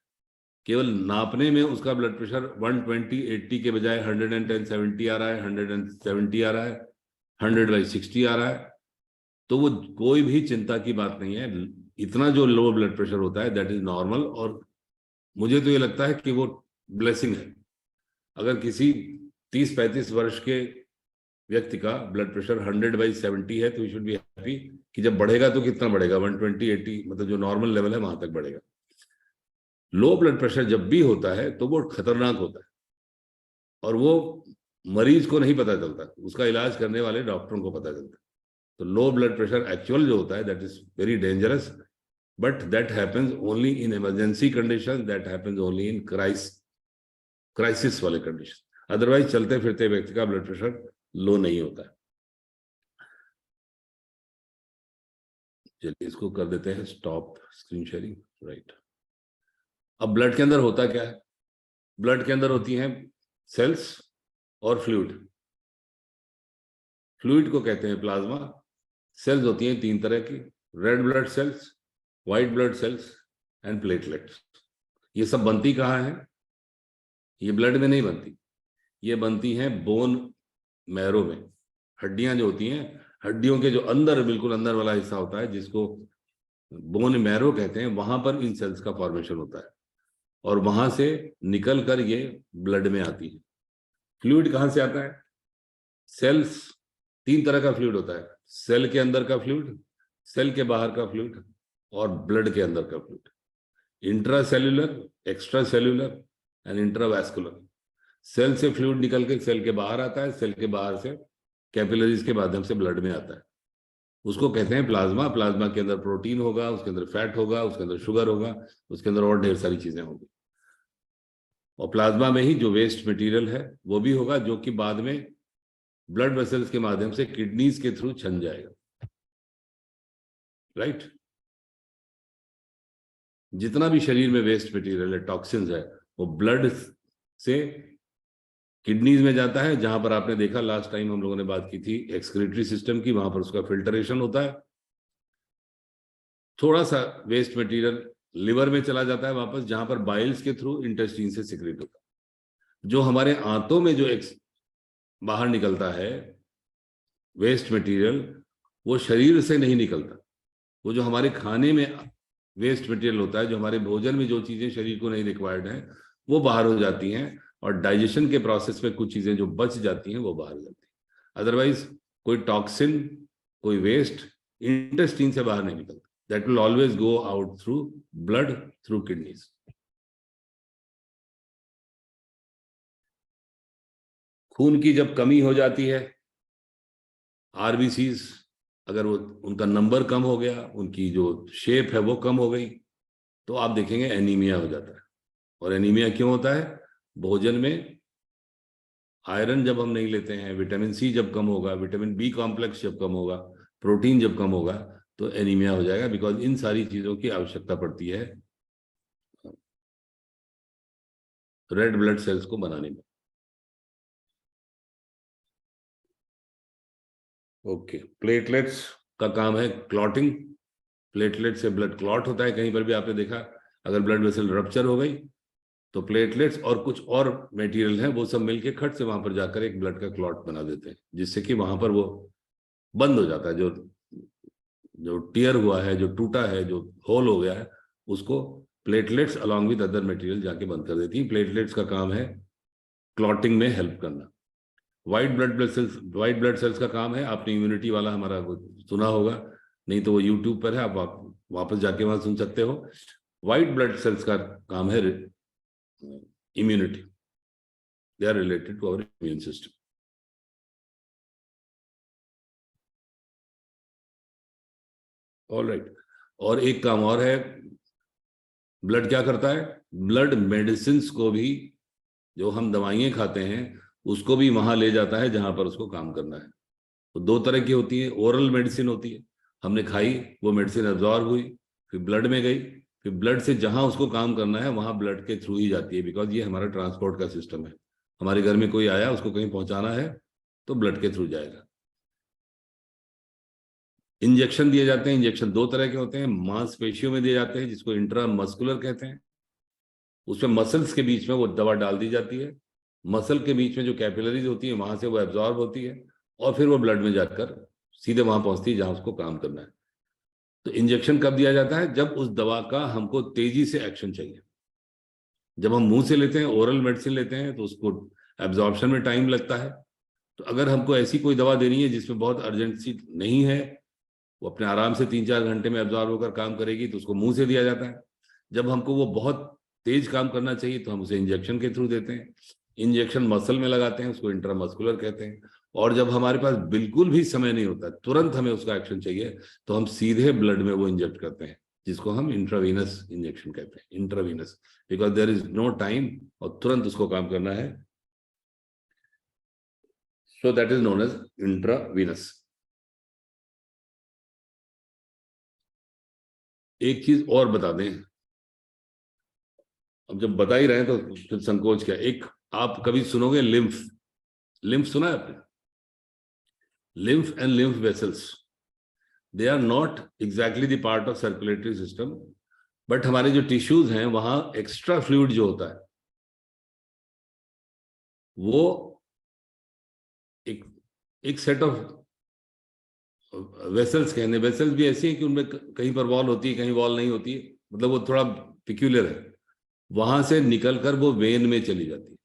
केवल नापने में उसका ब्लड प्रेशर 120/80 के बजाय 110/70 आ रहा है, 170 आ रहा है, 100/60 आ रहा है, तो वो कोई भी चिंता की बात नहीं है। इतना जो लो ब्लड प्रेशर होता है दैट इज नॉर्मल, और मुझे तो ये लगता है कि वो ब्लेसिंग है। अगर किसी 30-35 वर्ष के व्यक्ति का ब्लड प्रेशर 100/70 है तो यू शुड बी हैप्पी कि जब बढ़ेगा तो कितना बढ़ेगा, 120/80, मतलब जो नॉर्मल लेवल है वहां तक बढ़ेगा। लो ब्लड प्रेशर जब भी होता है तो वो खतरनाक होता है, और वो मरीज को नहीं पता चलता, उसका इलाज करने वाले डॉक्टरों को पता चलता है। तो लो ब्लड प्रेशर एक्चुअल जो होता है that is very dangerous, but that happens only in emergency condition, that happens only in crisis वाले कंडीशन। अदरवाइज चलते फिरते व्यक्ति का ब्लड प्रेशर लो नहीं होता है। चलिए इसको कर देते हैं स्टॉप स्क्रीन शेयरिंग। राइट, अब ब्लड के अंदर होता क्या है? ब्लड के अंदर होती हैं सेल्स और फ्लूइड। फ्लूइड को कहते हैं प्लाज्मा। सेल्स होती हैं 3 तरह की, red blood cells, white blood cells and platelets. ये सब बनती कहाँ है? ये ब्लड में नहीं बनती, ये बनती हैं बोन मैरो में। हड्डियां जो होती हैं, हड्डियों के जो अंदर, बिल्कुल अंदर वाला हिस्सा होता है जिसको बोन मैरो कहते हैं, वहां पर इन सेल्स का फॉर्मेशन होता है और वहां से निकल कर ये ब्लड में आती है। फ्लूइड कहाँ से आता है? सेल्स, 3 तरह का फ्लूइड होता है, सेल के अंदर का फ्लूइड, सेल के बाहर का फ्लूइड और ब्लड के अंदर का fluid. Intracellular, extracellular and intravascular. Cell से फ्लूइड निकल के सेल के बाहर आता है, सेल के बाहर से कैपिलरीज के माध्यम से ब्लड में आता है, उसको कहते हैं प्लाज्मा। प्लाज्मा के अंदर प्रोटीन होगा, उसके अंदर फैट होगा, उसके अंदर शुगर होगा, उसके अंदर और ढेर सारी चीजें होंगी। और प्लाज्मा में ही जो वेस्ट मटेरियल है वो भी होगा, जो कि बाद में ब्लड वेसल्स के माध्यम से किडनीज के थ्रू छन जाएगा। राइट, जितना भी शरीर में वेस्ट मटेरियल है, टॉक्सिन्स है, वो ब्लड से किडनीज में जाता है, जहां पर आपने देखा लास्ट टाइम हम लोगों ने बात की थी एक्सक्रीटरी सिस्टम की, वहां पर उसका फिल्टरेशन होता है। थोड़ा सा वेस्ट मटेरियल लिवर में चला जाता है वापस, जहां पर बाइल्स के थ्रू इंटेस्टाइन से सिक्रेट होता है। जो हमारे आंतों में जो बाहर निकलता है वेस्ट मटेरियल, वो शरीर से नहीं निकलता। वो जो हमारे खाने में वेस्ट मटेरियल होता है, जो हमारे भोजन में जो चीजें शरीर को नहीं रिक्वायर्ड है, वो बाहर हो जाती हैं, और डाइजेशन के प्रोसेस में कुछ चीजें जो बच जाती हैं वो बाहर हो जाती हैं। अदरवाइज कोई टॉक्सिन, कोई वेस्ट इंटेस्टाइन से बाहर नहीं निकलता। That will always go out through blood, through kidneys. खून की जब कमी हो जाती है, आरबीसीज अगर वो उनका नंबर कम हो गया, उनकी जो शेप है वो कम हो गई, तो आप देखेंगे एनीमिया हो जाता है। और एनीमिया क्यों होता है? भोजन में आयरन जब हम नहीं लेते हैं, विटामिन सी जब कम होगा, विटामिन बी कॉम्प्लेक्स जब कम होगा, प्रोटीन जब कम होगा, तो एनीमिया हो जाएगा। बिकॉज इन सारी चीजों की आवश्यकता पड़ती है रेड ब्लड सेल्स को बनाने में। ओके, प्लेटलेट्स का काम है क्लॉटिंग। प्लेटलेट से ब्लड क्लॉट होता है। कहीं पर भी आपने देखा अगर ब्लड वेसल रप्चर हो गई तो प्लेटलेट्स और कुछ और मटेरियल है वो सब मिलके खट से वहां पर जाकर एक ब्लड का क्लॉट बना देते हैं, जिससे कि वहां पर वो बंद हो जाता है। जो जो टीयर हुआ है, जो टूटा है, जो होल हो गया है, उसको platelets along with other material जाके बंद कर देती है। प्लेटलेट्स का काम है क्लॉटिंग में हेल्प करना। व्हाइट ब्लड सेल्स का काम है, आपने इम्यूनिटी वाला हमारा वो सुना होगा, नहीं तो वो यूट्यूब पर है, आप वापस जाके वहां सुन सकते हो। व्हाइट ब्लड सेल्स का काम है immunity, they are related to our immune system. All right, और एक काम और है, ब्लड क्या करता है, ब्लड मेडिसिन को भी, जो हम दवाइयाँ खाते हैं उसको भी वहां ले जाता है जहां पर उसको काम करना है। तो दो तरह की होती है, ओरल मेडिसिन होती है, हमने खाई, वो मेडिसिन एब्जॉर्ब हुई, फिर ब्लड में गई, फिर ब्लड से जहां उसको काम करना है वहां ब्लड के थ्रू ही जाती है, बिकॉज ये हमारा ट्रांसपोर्ट का सिस्टम है। हमारे घर में कोई आया, उसको कहीं पहुंचाना है तो ब्लड के थ्रू जाएगा। इंजेक्शन दिए जाते हैं, इंजेक्शन दो तरह के होते हैं, मांसपेशियों में दिए जाते हैं जिसको इंट्रामस्कुलर कहते हैं, उसमें मसल्स के बीच में वो दवा डाल दी जाती है, मसल के बीच में जो कैपिलरीज होती है वहां से वो एब्जॉर्ब होती है, और फिर वो ब्लड में जाकर सीधे वहां पहुंचती है जहां उसको काम करना है। तो इंजेक्शन कब दिया जाता है, जब उस दवा का हमको तेजी से एक्शन चाहिए। जब हम मुंह से लेते हैं, ओरल मेडिसिन लेते हैं, तो उसको एब्जॉर्प्शन में टाइम लगता है। तो अगर हमको ऐसी कोई दवा देनी है जिसमें बहुत अर्जेंसी नहीं है, वो अपने आराम से 3-4 घंटे में एब्जॉर्ब होकर काम करेगी, तो उसको मुंह से दिया जाता है। जब हमको वो बहुत तेज काम करना चाहिए तो हम उसे इंजेक्शन के थ्रू देते हैं। इंजेक्शन मसल में लगाते हैं, उसको इंट्रामस्कुलर कहते हैं। और जब हमारे पास बिल्कुल भी समय नहीं होता, तुरंत हमें उसका एक्शन चाहिए, तो हम सीधे ब्लड में वो इंजेक्ट करते हैं, जिसको हम इंट्रावीनस इंजेक्शन कहते हैं, intravenous, because there is no time, और तुरंत उसको काम करना है, so that is known as intravenous. एक चीज और बता दें, अब जब बता ही रहे हैं तो फिर संकोच क्या, एक आप कभी सुनोगे लिम्फ, लिम्फ सुना है आपने? Lymph and lymph vessels, they are not exactly the part of circulatory system, but हमारे जो टिश्यूज हैं वहां एक्स्ट्रा फ्लूइड जो होता है वो एक एक सेट ऑफ वेसल्स कहने, वेसल्स भी ऐसी है कि उनमें कहीं पर वॉल होती है, कहीं वॉल नहीं होती है, मतलब वो थोड़ा पिक्यूलर है, वहां से निकलकर वो वेन में चली जाती है,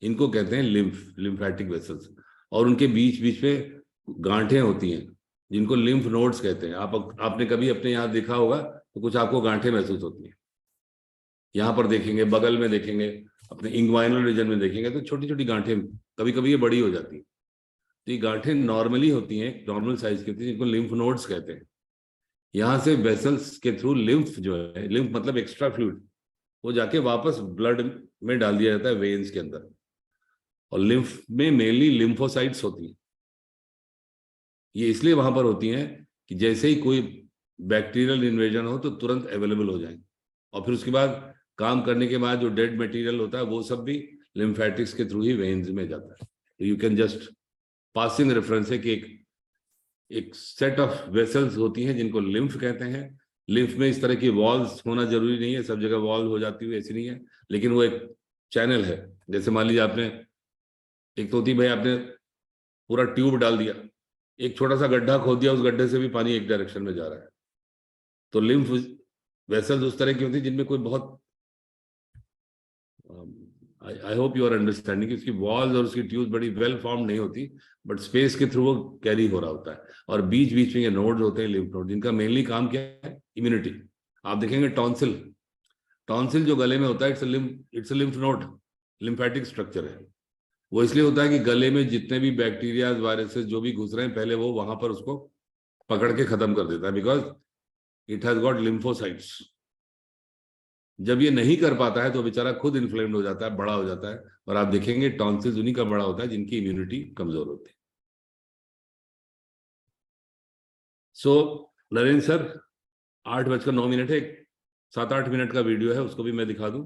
इनको कहते हैं लिम्फ, लिम्फेटिक वेसल्स। और उनके बीच बीच में गांठें होती हैं जिनको लिम्फ नोड्स कहते हैं। आपने कभी अपने यहाँ देखा होगा तो कुछ आपको गांठें महसूस होती हैं, यहाँ पर देखेंगे, बगल में देखेंगे, अपने इंग्वाइनल रीजन में देखेंगे तो छोटी छोटी गांठें, कभी कभी ये बड़ी हो जाती है। तो ये गांठें नॉर्मली होती हैं, नॉर्मल साइज की होती है, जिनको लिम्फ नोड्स कहते हैं। यहाँ से वेसल्स के थ्रू लिम्फ जो है, लिम्फ मतलब एक्स्ट्रा फ्लूइड, वो जाके वापस ब्लड में डाल दिया जाता है वेन्स के अंदर। और लिम्फ में मेनली लिम्फोसाइट्स होती हैं, ये इसलिए वहां पर होती हैं कि जैसे ही कोई बैक्टीरियल इन्वेजन हो तो तुरंत अवेलेबल हो जाए, और फिर उसके बाद काम करने के बाद जो डेड मटेरियल होता है वो सब भी लिम्फेटिक्स के थ्रू ही वेन्स में जाता है। तो you can just passing reference है कि एक एक सेट ऑफ वेसल्स होती हैं जिनको लिम्फ कहते हैं। लिम्फ में इस तरह की वॉल्स होना जरूरी नहीं है, सब जगह वॉल हो जाती हुई ऐसी नहीं है, लेकिन वो एक चैनल है। जैसे मान लीजिए आपने, एक तो होती भाई आपने पूरा ट्यूब डाल दिया, एक छोटा सा गड्ढा खोद दिया, उस गड्ढे से भी पानी एक डायरेक्शन में जा रहा है। तो लिम्फ वेसल्स उस तरह की होती है जिनमें कोई बहुत, I hope you are understanding, इसकी वॉल्स और उसकी ट्यूब बड़ी वेल फॉर्म नहीं होती, बट स्पेस के थ्रू वो कैरी हो रहा होता है। और बीच बीच में ये नोड्स होते हैं, लिम्फ नोड, जिनका मेनली काम क्या है, इम्यूनिटी। आप देखेंगे टॉन्सिल, टॉन्सिल जो गले में होता है, it's lymph node, lymphatic structure है। वो इसलिए होता है कि गले में जितने भी बैक्टीरिया वायरसेस जो भी घुस रहे हैं, पहले वो वहां पर उसको पकड़ के खत्म कर देता है, because it has got lymphocytes. जब ये नहीं कर पाता है तो बेचारा खुद इन्फ्लेम्ड हो जाता है, बड़ा हो जाता है, और आप देखेंगे टॉन्सिल्स उन्हीं का बड़ा होता है जिनकी इम्यूनिटी कमजोर होती है। सो नरेंद्र सर, 8:09 है, 7-8 मिनट का वीडियो है, उसको भी मैं दिखा दूं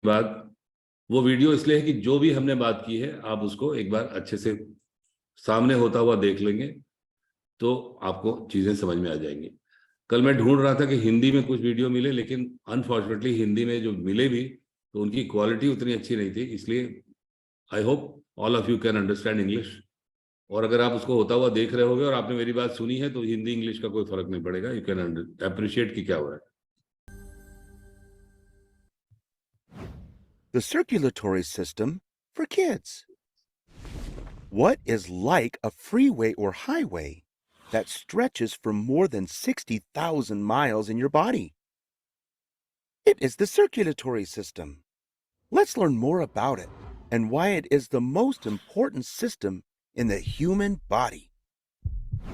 बाद। वो वीडियो इसलिए है कि जो भी हमने बात की है आप उसको एक बार अच्छे से सामने होता हुआ देख लेंगे तो आपको चीजें समझ में आ जाएंगी। कल मैं ढूंढ रहा था कि हिंदी में कुछ वीडियो मिले, लेकिन अनफॉर्चुनेटली हिंदी में जो मिले भी तो उनकी क्वालिटी उतनी अच्छी नहीं थी, इसलिए I hope all of you can understand English. और अगर आप उसको होता हुआ देख रहे होगे और आपने मेरी बात सुनी है तो हिंदी इंग्लिश का कोई फर्क नहीं पड़ेगा, यू कैन अप्रिशिएट कि क्या हो रहा है। The circulatory system for kids. What is like a freeway or highway that stretches for more than 60,000 miles in your body? It is the circulatory system. Let's learn more about it and why it is the most important system in the human body.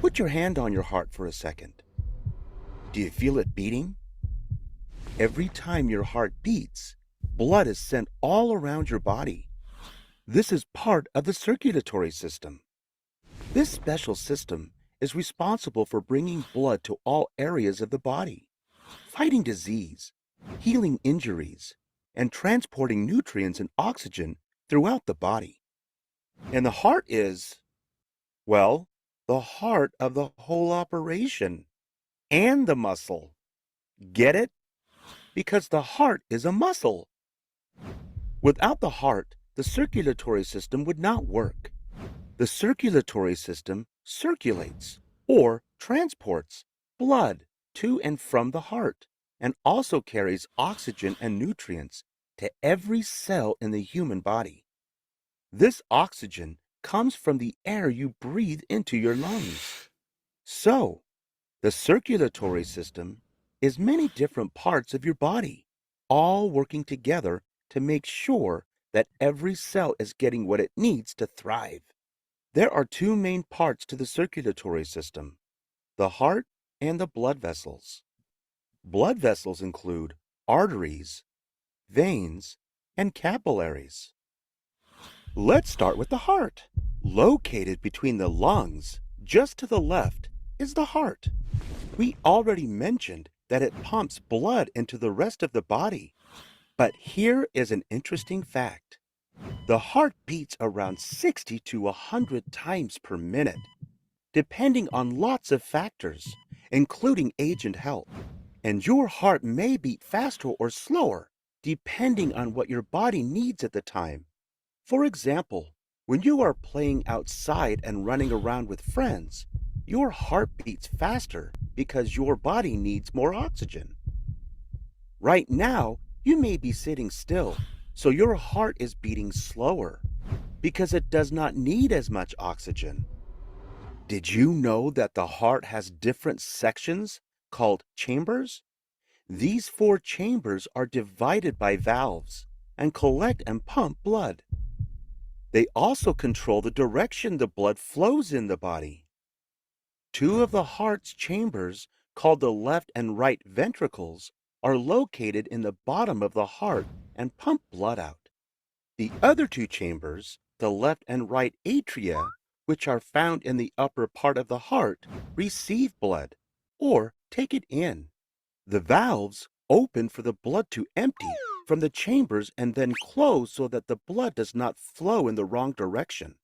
Put your hand on your heart for a second. Do you feel it beating? Every time your heart beats, blood is sent all around your body. This is part of the circulatory system. This special system is responsible for bringing blood to all areas of the body, fighting disease, healing injuries, and transporting nutrients and oxygen throughout the body. And the heart is, well, the heart of the whole operation and the muscle. Get it? Because the heart is a muscle. Without the heart, the circulatory system would not work. The circulatory system circulates or transports blood to and from the heart and also carries oxygen and nutrients to every cell in the human body. This oxygen comes from the air you breathe into your lungs. So, the circulatory system is many different parts of your body, all working together to make sure that every cell is getting what it needs to thrive. There are two main parts to the circulatory system, the heart and the blood vessels. Blood vessels include arteries, veins, and capillaries. Let's start with the heart. Located between the lungs, just to the left, is the heart. We already mentioned that it pumps blood into the rest of the body. But here is an interesting fact. The heart beats around 60 to 100 times per minute, depending on lots of factors, including age and health. And your heart may beat faster or slower, depending on what your body needs at the time. For example, when you are playing outside and running around with friends, your heart beats faster because your body needs more oxygen. Right now, you may be sitting still, so your heart is beating slower because it does not need as much oxygen. Did you know that the heart has different sections called chambers? These 4 chambers are divided by valves and collect and pump blood. They also control the direction the blood flows in the body. 2 of the heart's chambers, called the left and right ventricles, are located in the bottom of the heart and pump blood out. The other 2 chambers, the left and right atria, which are found in the upper part of the heart, receive blood or take it in. The valves open for the blood to empty from the chambers and then close so that the blood does not flow in the wrong direction.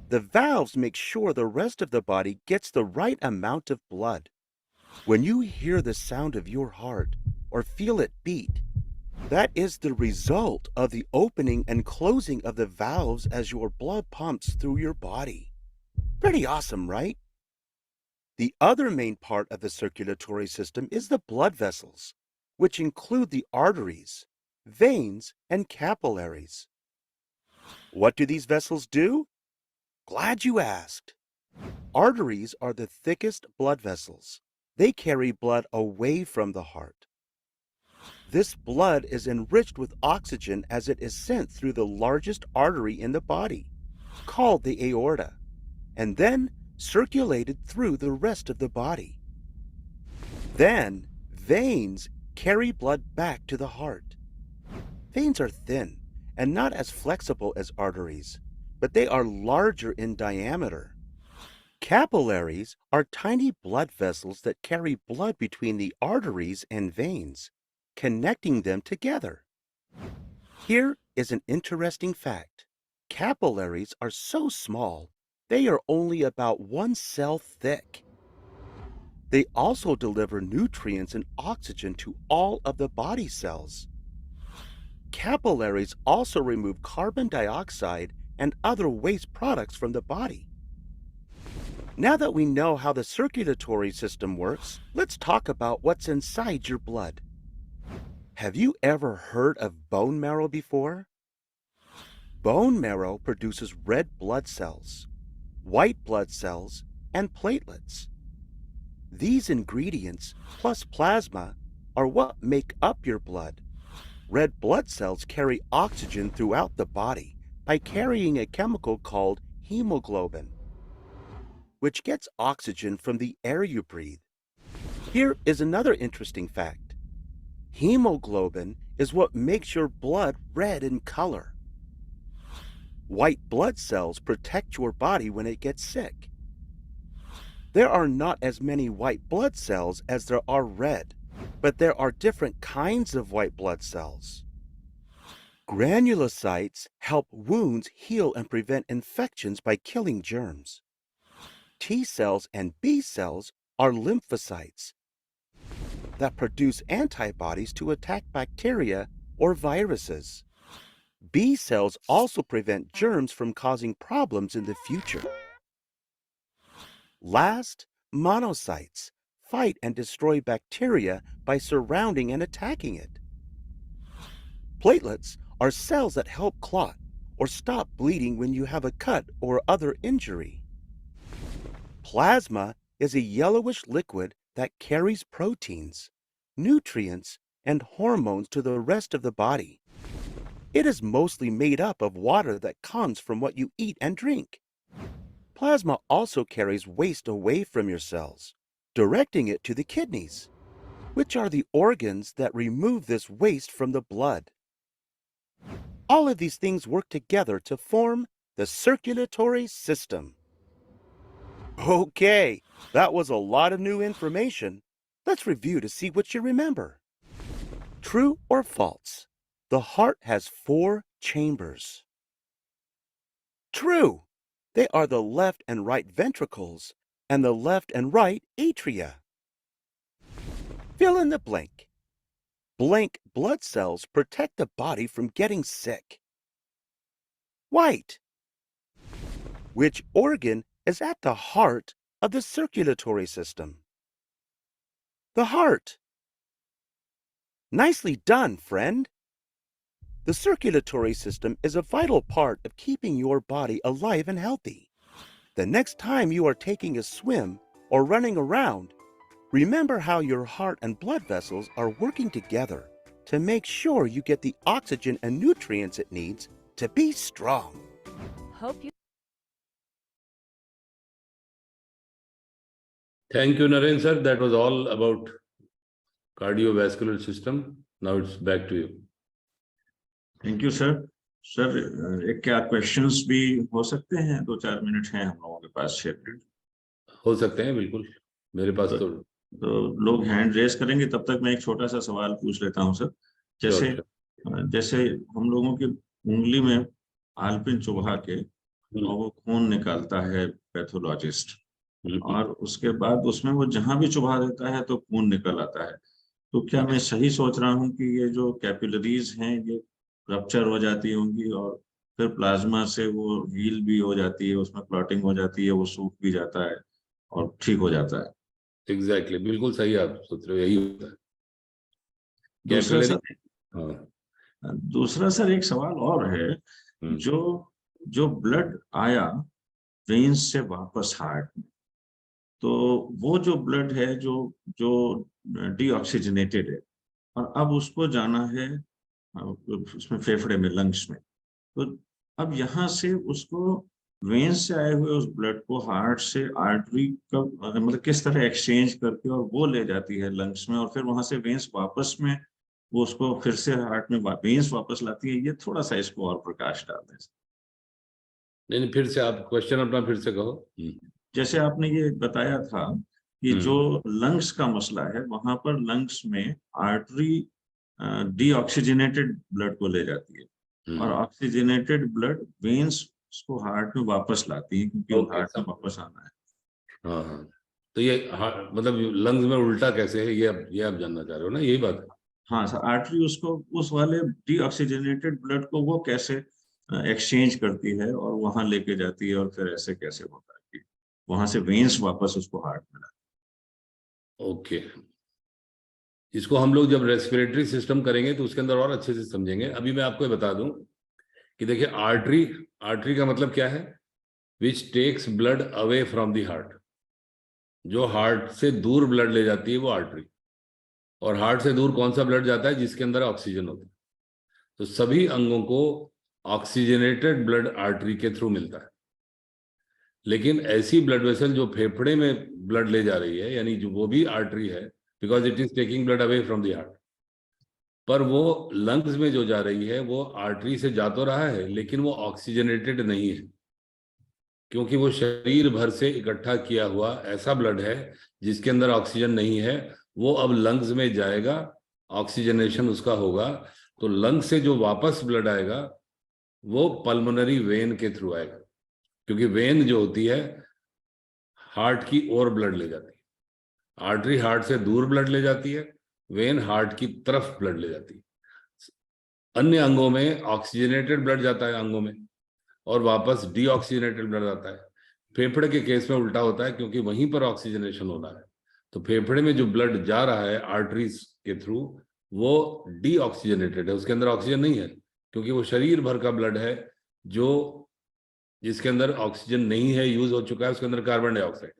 The valves make sure the rest of the body gets the right amount of blood. When you hear the sound of your heart or feel it beat, that is the result of the opening and closing of the valves as your blood pumps through your body. Pretty awesome, right? The other main part of the circulatory system is the blood vessels, which include the arteries, veins, and capillaries. What do these vessels do? Glad you asked. Arteries are the thickest blood vessels. They carry blood away from the heart. This blood is enriched with oxygen as it is sent through the largest artery in the body, called the aorta, and then circulated through the rest of the body. Then, veins carry blood back to the heart. Veins are thin and not as flexible as arteries, but they are larger in diameter. Capillaries are tiny blood vessels that carry blood between the arteries and veins, connecting them together. Here is an interesting fact. Capillaries are so small, they are only about 1 cell thick. They also deliver nutrients and oxygen to all of the body cells. Capillaries also remove carbon dioxide and other waste products from the body. Now that we know how the circulatory system works, let's talk about what's inside your blood. Have you ever heard of bone marrow before? Bone marrow produces red blood cells, white blood cells, and platelets. These ingredients, plus plasma, are what make up your blood. Red blood cells carry oxygen throughout the body by carrying a chemical called hemoglobin, which gets oxygen from the air you breathe. Here is another interesting fact. Hemoglobin is what makes your blood red in color. White blood cells protect your body when it gets sick. There are not as many white blood cells as there are red, but there are different kinds of white blood cells. Granulocytes help wounds heal and prevent infections by killing germs. T cells and B cells are lymphocytes that produce antibodies to attack bacteria or viruses. B cells also prevent germs from causing problems in the future. Last, monocytes fight and destroy bacteria by surrounding and attacking it. Platelets are cells that help clot or stop bleeding when you have a cut or other injury. Plasma is a yellowish liquid that carries proteins, nutrients, and hormones to the rest of the body. It is mostly made up of water that comes from what you eat and drink. Plasma also carries waste away from your cells, directing it to the kidneys, which are the organs that remove this waste from the blood. All of these things work together to form the circulatory system. Okay, that was a lot of new information. Let's review to see what you remember. True or false? The heart has 4 chambers. True. They are the left and right ventricles and the left and right atria. Fill in the blank. Blank blood cells protect the body from getting sick. White. Which organ is at the heart of the circulatory system? The heart. Nicely done, friend. The circulatory system is a vital part of keeping your body alive and healthy. The next time you are taking a swim or running around, remember how your heart and blood vessels are working together to make sure you get the oxygen and nutrients it needs to be strong. Hope you Thank you, Naren sir. That was all about cardiovascular system. Now it's back to you. Thank you sir. Sir एक क्या questions भी हो सकते हैं? 2-4 minute हैं हम लोगों के पास. 6 मिनट हो सकते हैं, बिल्कुल. मेरे पास तो लोग हैंड रेस करेंगे. तब तक मैं एक छोटा सा सवाल पूछ लेता हूं सर. जैसे जैसे हम लोगों की उंगली में आलपिन चुभा के और वो खून निकालता है पैथोलॉजिस्ट, और उसके बाद उसमें वो जहां भी चुभा देता है तो खून निकल आता है. तो क्या मैं सही सोच रहा हूं कि ये जो कैपिलरीज हैं ये रप्चर हो जाती होंगी और फिर प्लाज्मा से वो हील भी हो जाती है, उसमें क्लॉटिंग हो जाती है, वो सूख भी जाता है और ठीक हो जाता है? एग्जैक्टली, बिल्कुल सही आप सोच रहे हो, यही होता है. दूसरा सर एक सवाल और है. जो ब्लड आया वेन्स से वापस हार्ट में, तो वो जो ब्लड है जो डीऑक्सीजनेटेड है और अब उसको जाना है उसमें फेफड़े में, लंग्स में, तो अब यहाँ से उसको वेन्स से आए हुए उस ब्लड को हार्ट से आर्टरी का मतलब किस तरह एक्सचेंज करके और वो ले जाती है लंग्स में, और फिर वहां से वेन्स वापस में वो उसको फिर से हार्ट में वेन्स वापस लाती है. ये थोड़ा सा इसको और प्रकाश डाल दें. नहीं, फिर से आप क्वेश्चन अपना फिर से कहो. जैसे आपने ये बताया था कि जो लंग्स का मसला है वहां पर लंग्स में आर्टरी डीऑक्सीजनेटेड ब्लड को ले जाती है और ऑक्सीजनेटेड ब्लड वेन्स को हार्ट में वापस लाती है, क्योंकि हार्ट में वापस आना है. हाँ, तो ये मतलब लंग्स में उल्टा कैसे है, ये आप जानना चाह रहे हो ना, यही बात है. हाँ सर, आर्टरी उसको उस वाले डीऑक्सीजनेटेड ब्लड को वो कैसे एक्सचेंज करती है और वहां लेके जाती है, और फिर ऐसे कैसे होता है कि वहां से वेन्स वापस उसको हार्ट में लाती है? ओके, इसको हम लोग जब रेस्पिरेटरी सिस्टम करेंगे तो उसके अंदर और अच्छे से समझेंगे. अभी मैं आपको बता दूं कि देखिए, आर्टरी का मतलब क्या है? Which takes blood away from the heart. जो हार्ट से दूर ब्लड ले जाती है वो आर्टरी. और हार्ट से दूर कौन सा ब्लड जाता है? जिसके अंदर ऑक्सीजन होता है। तो सभी अंगों को ऑक्सीजनेटेड ब्लड आर्टरी के थ्रू मिलता है। लेकिन ऐसी ब्लड वेसल जो फेफड़े में ब्लड ले जा रही है, यानी जो वो भी आर्टरी है, because it is taking blood away from the heart, पर वो लंग्स में जो जा रही है वो आर्टरी से जा तो रहा है लेकिन वो ऑक्सीजनेटेड नहीं है, क्योंकि वो शरीर भर से इकट्ठा किया हुआ ऐसा ब्लड है जिसके अंदर ऑक्सीजन नहीं है। वो अब लंग्स में जाएगा, ऑक्सीजनेशन उसका होगा, तो लंग से जो वापस ब्लड आएगा वो पल्मोनरी वेन के थ्रू आएगा, क्योंकि वेन जो होती है हार्ट की ओर ब्लड ले जाती है। आर्टरी हार्ट से दूर ब्लड ले जाती है, वेन हार्ट की तरफ ब्लड ले जाती है। अन्य अंगों में ऑक्सीजनेटेड ब्लड जाता है अंगों में, और वापस डीऑक्सीजनेटेड ब्लड आता है। फेफड़े के केस में उल्टा होता है, क्योंकि वहीं पर ऑक्सीजनेशन होना है। तो फेफड़े में जो ब्लड जा रहा है आर्टरीज के थ्रू वो डीऑक्सीजनेटेड है, उसके अंदर ऑक्सीजन नहीं है, क्योंकि वो शरीर भर का ब्लड है जो जिसके अंदर ऑक्सीजन नहीं है, यूज हो चुका है, उसके अंदर कार्बन डाइऑक्साइड।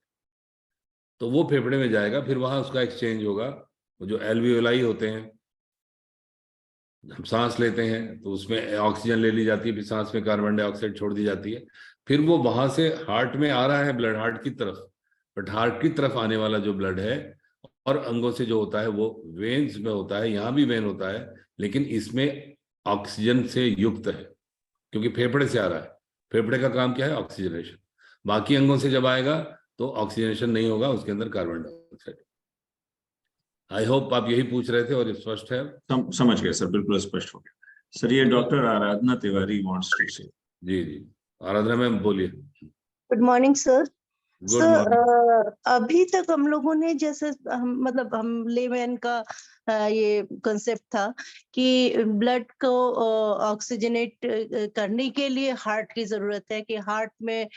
तो वो फेफड़े में जाएगा, फिर वहां उसका एक्सचेंज होगा। वो जो एल्वियोलाई होते हैं, हम सांस लेते हैं तो उसमें ऑक्सीजन ले ली जाती है, फिर सांस में कार्बन डाइऑक्साइड छोड़ दी जाती है, फिर वो वहां से हार्ट में आ रहा है ब्लड, हार्ट की तरफ। बट हार्ट की तरफ आने वाला जो ब्लड है और अंगों से जो होता है वो वेन्स में होता है, यहाँ भी वेन होता है, लेकिन इसमें ऑक्सीजन से युक्त है, क्योंकि फेफड़े से आ रहा है। फेफड़े का काम क्या है? ऑक्सीजनेशन। बाकी अंगों से जब आएगा तो ऑक्सीजनेशन नहीं होगा, उसके अंदर कार्बन डाइऑक्साइड। आई होप आप यही पूछ रहे थे और ये स्पष्ट है। समझ गए सर, बिल्कुल स्पष्ट हो गया सर। ये doctor Aradhana Tiwari wants to say. जी जी, आराधना मैम बोलिए। Good morning sir. Good morning. अभी तक हम लोगों ने जैसे हम लेमैन का ये कॉन्सेप्ट था कि ब्लड को ऑक्सीजनेट करने के लिए हार्ट की जरूरत है, कि हार्ट में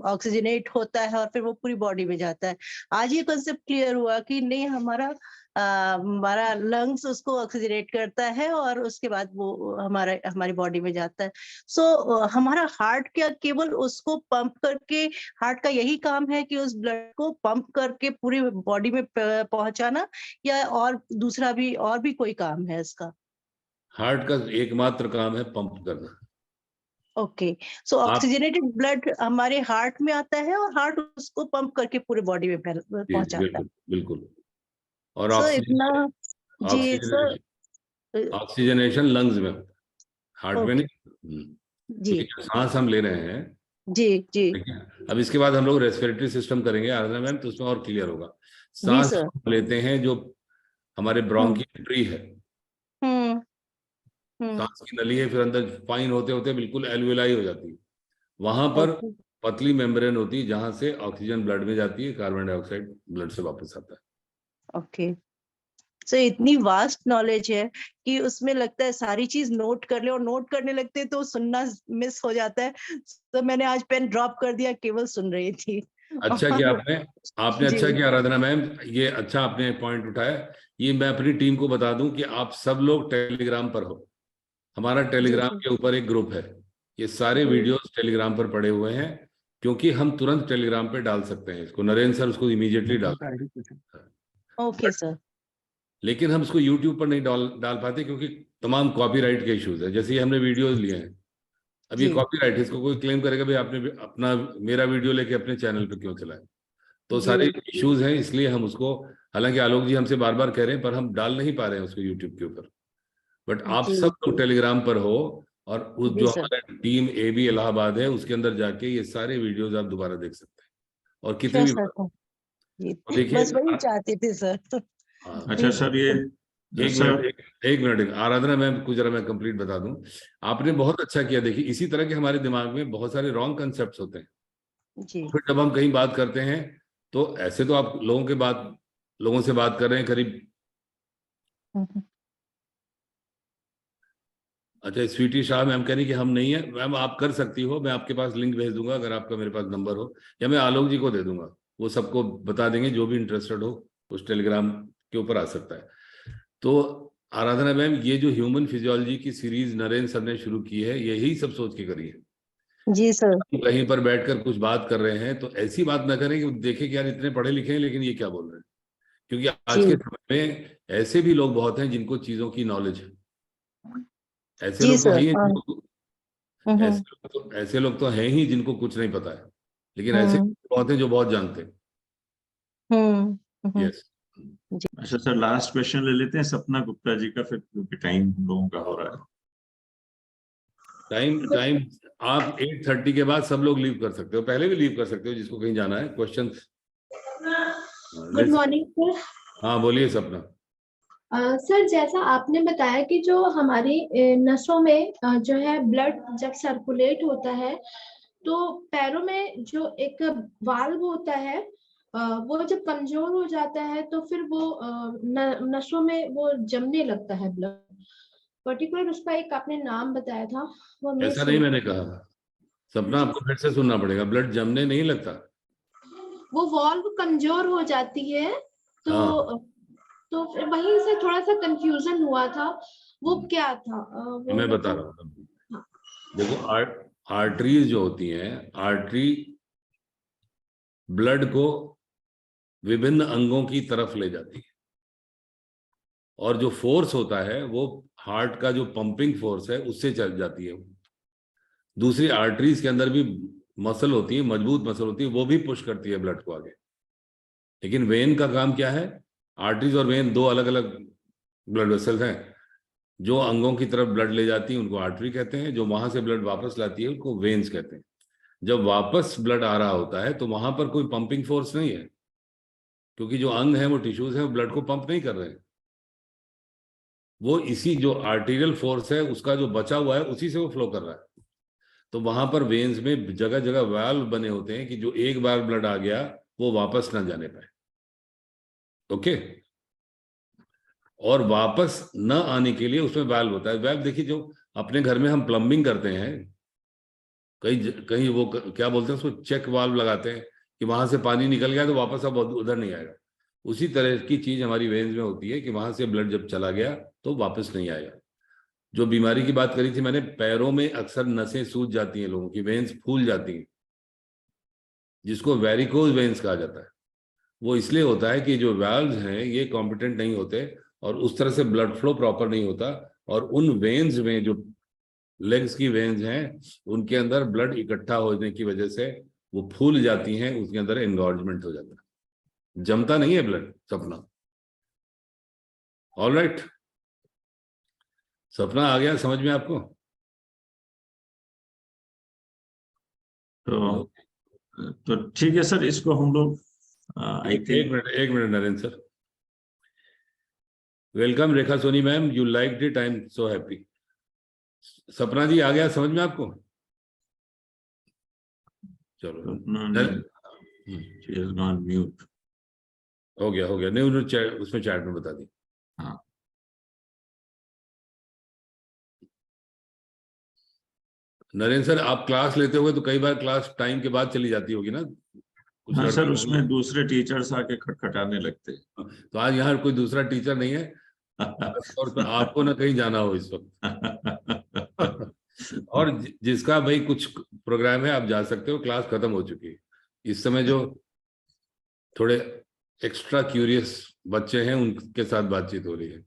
ऑक्सीजनेट होता है और फिर वो पूरी बॉडी में जाता है। आज ये कॉन्सेप्ट क्लियर हुआ कि नहीं, हमारा लंग्स उसको ऑक्सीजनेट करता है और उसके बाद वो हमारी बॉडी में जाता है। सो हमारा हार्ट क्या केवल उसको पंप करके, हार्ट का यही काम है कि उस ब्लड को पंप करके पूरी बॉडी में पहुंचाना, या और दूसरा भी और भी कोई काम है इसका? हार्ट का एकमात्र काम है पंप करना। ओके, सो ऑक्सीजनेटेड ब्लड हमारे हार्ट में आता है और हार्ट उसको पंप करके पूरी बॉडी में पहुंचाता है। बिल्कुल बिल्कुल। और सर इतना जी सर, ऑक्सीजनेशन लंग्स में होता है, हार्ट में नहीं। जी क्योंकि जो सांस हम ले रहे हैं, जी जी ठीक है, अब इसके बाद हम लोग रेस्पिरेटरी सिस्टम करेंगे आराधना मैम, तो उसमें और क्लियर होगा। जी सांस सर। हम लेते हैं जो हमारे ब्रोंकियल ट्री है, हम्म हम्म सांस की नली है, फिर अंदर फाइन होते होते बिल्कुल एल्वियोलाई हो जाती है। वहां पर ओके पतली मेम्ब्रेन होती है जहां से ऑक्सीजन ब्लड में जाती है, कार्बन डाइऑक्साइड ब्लड से वापस आता है। ओके, सो इतनी वास्ट नॉलेज है कि उसमें लगता है सारी चीज नोट कर ले, और नोट करने लगते हैं तो सुनना मिस हो जाता है। तो मैंने आज पेन ड्रॉप कर दिया, केवल सुन रही थी। अच्छा किया आपने, आपने जी अच्छा किया आराधना मैम, ये अच्छा आपने पॉइंट उठाया। ये मैं अपनी टीम को बता दूं कि आप सब लोग टेलीग्राम पर हो। हमारा जी टेलीग्राम जी के ऊपर एक ग्रुप है, ये सारे जी वीडियोस टेलीग्राम पर पड़े हुए हैं, क्योंकि हम तुरंत टेलीग्राम पे डाल सकते हैं इसको। नरेंद्र सर उसको इमीडिएटली डाल सकते हैं। Okay sir. लेकिन हम इसको यूट्यूब पर नहीं डाल पाते, क्योंकि तमाम कॉपीराइट के इश्यूज है। जैसे ये हमने वीडियोस लिए हैं, अब ये जी कॉपीराइट है, इसको कोई क्लेम करेगा भाई आपने अपना मेरा वीडियो लेके अपने चैनल पे क्यों चलाया। तो सारे जी इश्यूज हैं, इसलिए हम उसको, हालांकि आलोक जी हमसे बार बार कह रहे हैं, पर हम डाल नहीं पा रहे हैं उसको यूट्यूब के ऊपर। बट आप जी सब लोग टेलीग्राम पर हो, और उस जी जो सर, हमारा टीम AB इलाहाबाद है उसके अंदर जाके ये सारे वीडियोस आप दोबारा देख सकते हैं, और कितनी श्योर भी सर। बार। जी, तो देखिए बस वही चाहती थी सर। हाँ, अच्छा सर, ये एक सर मिनट एक मिनट आराधना मैम कुछ जरा मैं कंप्लीट बता दूं। आपने बहुत अच्छा किया। देखिए इसी तरह के हमारे दिमाग में बहुत सारे रॉन्ग कंसेप्ट होते हैं, जी फिर जब हम कहीं बात करते हैं तो ऐसे तो आप लोगों से बात कर रहे हैं करीब। अच्छा, स्वीटी शाह मैम कह रही कि हम नहीं है। मैम आप कर सकती हो, मैं आपके पास लिंक भेज दूंगा अगर आपका मेरे पास नंबर हो, या मैं आलोक जी को दे दूंगा, वो सबको बता देंगे, जो भी इंटरेस्टेड हो उस टेलीग्राम के ऊपर आ सकता है। तो आराधना मैम, ये जो ह्यूमन फिजियोलॉजी की सीरीज नरेंद्र सर ने शुरू की है, यही सब सोच के करी है। जी सर। हम कहीं पर बैठकर कुछ बात कर रहे हैं तो ऐसी बात ना करें कि देखे कि यार इतने पढ़े लिखे हैं लेकिन ये क्या बोल रहे हैं, क्योंकि आज के समय में ऐसे भी लोग बहुत हैं जिनको चीजों की नॉलेज है। ऐसे जी लोग तो सर। हैं ही हाँ। ऐसे लोग तो हैं ही जिनको कुछ नहीं पता है, लेकिन ऐसे बहुत हैं जो बहुत जानते हैं। यस। अच्छा सर, लास्ट क्वेश्चन ले लेते हैं सपना गुप्ता जी का, फिर क्योंकि टाइम हम लोगों का हो रहा है। टाइम टाइम आप 8:30 के बाद सब लोग लीव कर सकते हो, पहले भी लीव कर सकते हो जिसको कहीं जाना है। क्वेश्चन? Good morning sir. हाँ बोलिए सपना। सर, जैसा आपने बताया कि जो हमारी नसों में जो है ब्लड जब सर्कुलेट होता है, तो पैरों में जो एक वाल्व होता है वो जब कमजोर हो जाता है तो फिर वो नसों में वो जमने लगता है ब्लड। पर्टिकुलर उसका एक आपने नाम बताया था, वो ऐसा मिस नहीं हो। मैंने कहा सपना, आपको फिर से सुनना पड़ेगा। ब्लड जमने नहीं लगता, वो वाल्व कमजोर हो जाती है, हाँ तो फिर वहीं से थोड़ा सा कंफ्यूजन हुआ था। वो क्या था वो मैं बता मतलब। रहा हूँ। हाँ। देखो आर्टरीज जो होती हैं, आर्टरी ब्लड को विभिन्न अंगों की तरफ ले जाती है, और जो फोर्स होता है वो हार्ट का जो पंपिंग फोर्स है उससे चल जाती है। दूसरी आर्टरीज के अंदर भी मसल होती है, मजबूत मसल होती है, वो भी पुश करती है ब्लड को आगे। लेकिन वेन का काम क्या है? आर्टरीज और वेन दो अलग अलग ब्लड वेसल्स हैं। जो अंगों की तरफ ब्लड ले जाती है उनको आर्टरी कहते हैं, जो वहां से ब्लड वापस लाती है उनको वेन्स कहते हैं। जब वापस ब्लड आ रहा होता है तो वहां पर कोई पंपिंग फोर्स नहीं है, क्योंकि जो अंग है वो टिश्यूज है, वो ब्लड को पंप नहीं कर रहे हैं। वो इसी जो आर्टीरियल फोर्स है उसका जो बचा हुआ है उसी से वो फ्लो कर रहा है। तो वहां पर वेन्स में जगह जगह वाल्व बने होते हैं कि जो एक बार ब्लड आ गया वो वापस ना जाने पाए। ओके। और वापस न आने के लिए उसमें वाल्व होता है। वाल्व देखिए, जो अपने घर में हम प्लम्बिंग करते हैं, कहीं कहीं वो क्या बोलते हैं उसको, चेक वाल्व लगाते हैं कि वहां से पानी निकल गया तो वापस अब उधर नहीं आएगा। उसी तरह की चीज हमारी वेन्स में होती है कि वहां से ब्लड जब चला गया तो वापस नहीं आएगा। जो बीमारी की बात करी थी मैंने, पैरों में अक्सर नसें सूज जाती हैं, लोगों की वेन्स फूल जाती हैं, जिसको वेरिकोज वेन्स कहा जाता है। वो इसलिए होता है कि जो वाल्व्स हैं ये कॉम्पिटेंट नहीं होते और उस तरह से ब्लड फ्लो प्रॉपर नहीं होता, और उन वेन्स में जो लेग्स की वेन्स हैं उनके अंदर ब्लड इकट्ठा होने की वजह से वो फूल जाती हैं, उसके अंदर एंगॉर्जमेंट हो जाता है, जमता नहीं है ब्लड। सपना ऑल राइट? सपना आ गया समझ में आपको? तो ठीक है सर, इसको हम लोग आई थिंक। एक minute Narendra sir. Welcome Rekha Soni ma'am, you like it, I am so happy. Sapna ji आ गया समझ में आपको? चलो म्यूट हो गया नहीं, उन्होंने उसमें चैट में बता दी। हाँ नरेंद्र सर, आप क्लास लेते होंगे तो कई बार क्लास टाइम के बाद चली जाती होगी ना? कुछ हाँ सर, गड़बड़ उसमें दूसरे टीचर्स आके खटखटाने लगते हैं। तो आज यहाँ कोई दूसरा टीचर नहीं है, और तो आपको ना कहीं जाना हो इस वक्त। और जिसका भाई कुछ प्रोग्राम है आप जा सकते हो, क्लास खत्म हो चुकी है। इस समय जो थोड़े एक्स्ट्रा क्यूरियस बच्चे हैं उनके साथ बातचीत हो रही है।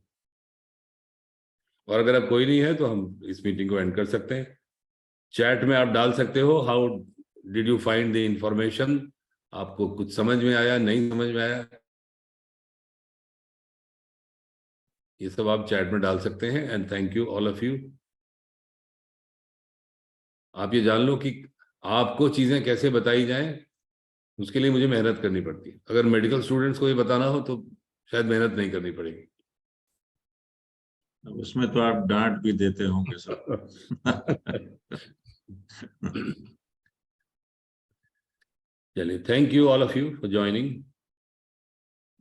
और अगर अब कोई नहीं है तो हम इस मीटिंग को एंड कर सकते हैं। चैट में आप डाल सकते हो, how did you find the information, आपको कुछ समझ में आया, नहीं समझ में आया, ये सब आप चैट में डाल सकते हैं। And thank you all of you. आप ये जान लो कि आपको चीजें कैसे बताई जाएं उसके लिए मुझे मेहनत करनी पड़ती है। अगर मेडिकल स्टूडेंट्स को ये बताना हो तो शायद मेहनत नहीं करनी पड़ेगी। उसमें तो आप डांट भी देते होंगे सर। चलिए, thank you all of you for joining.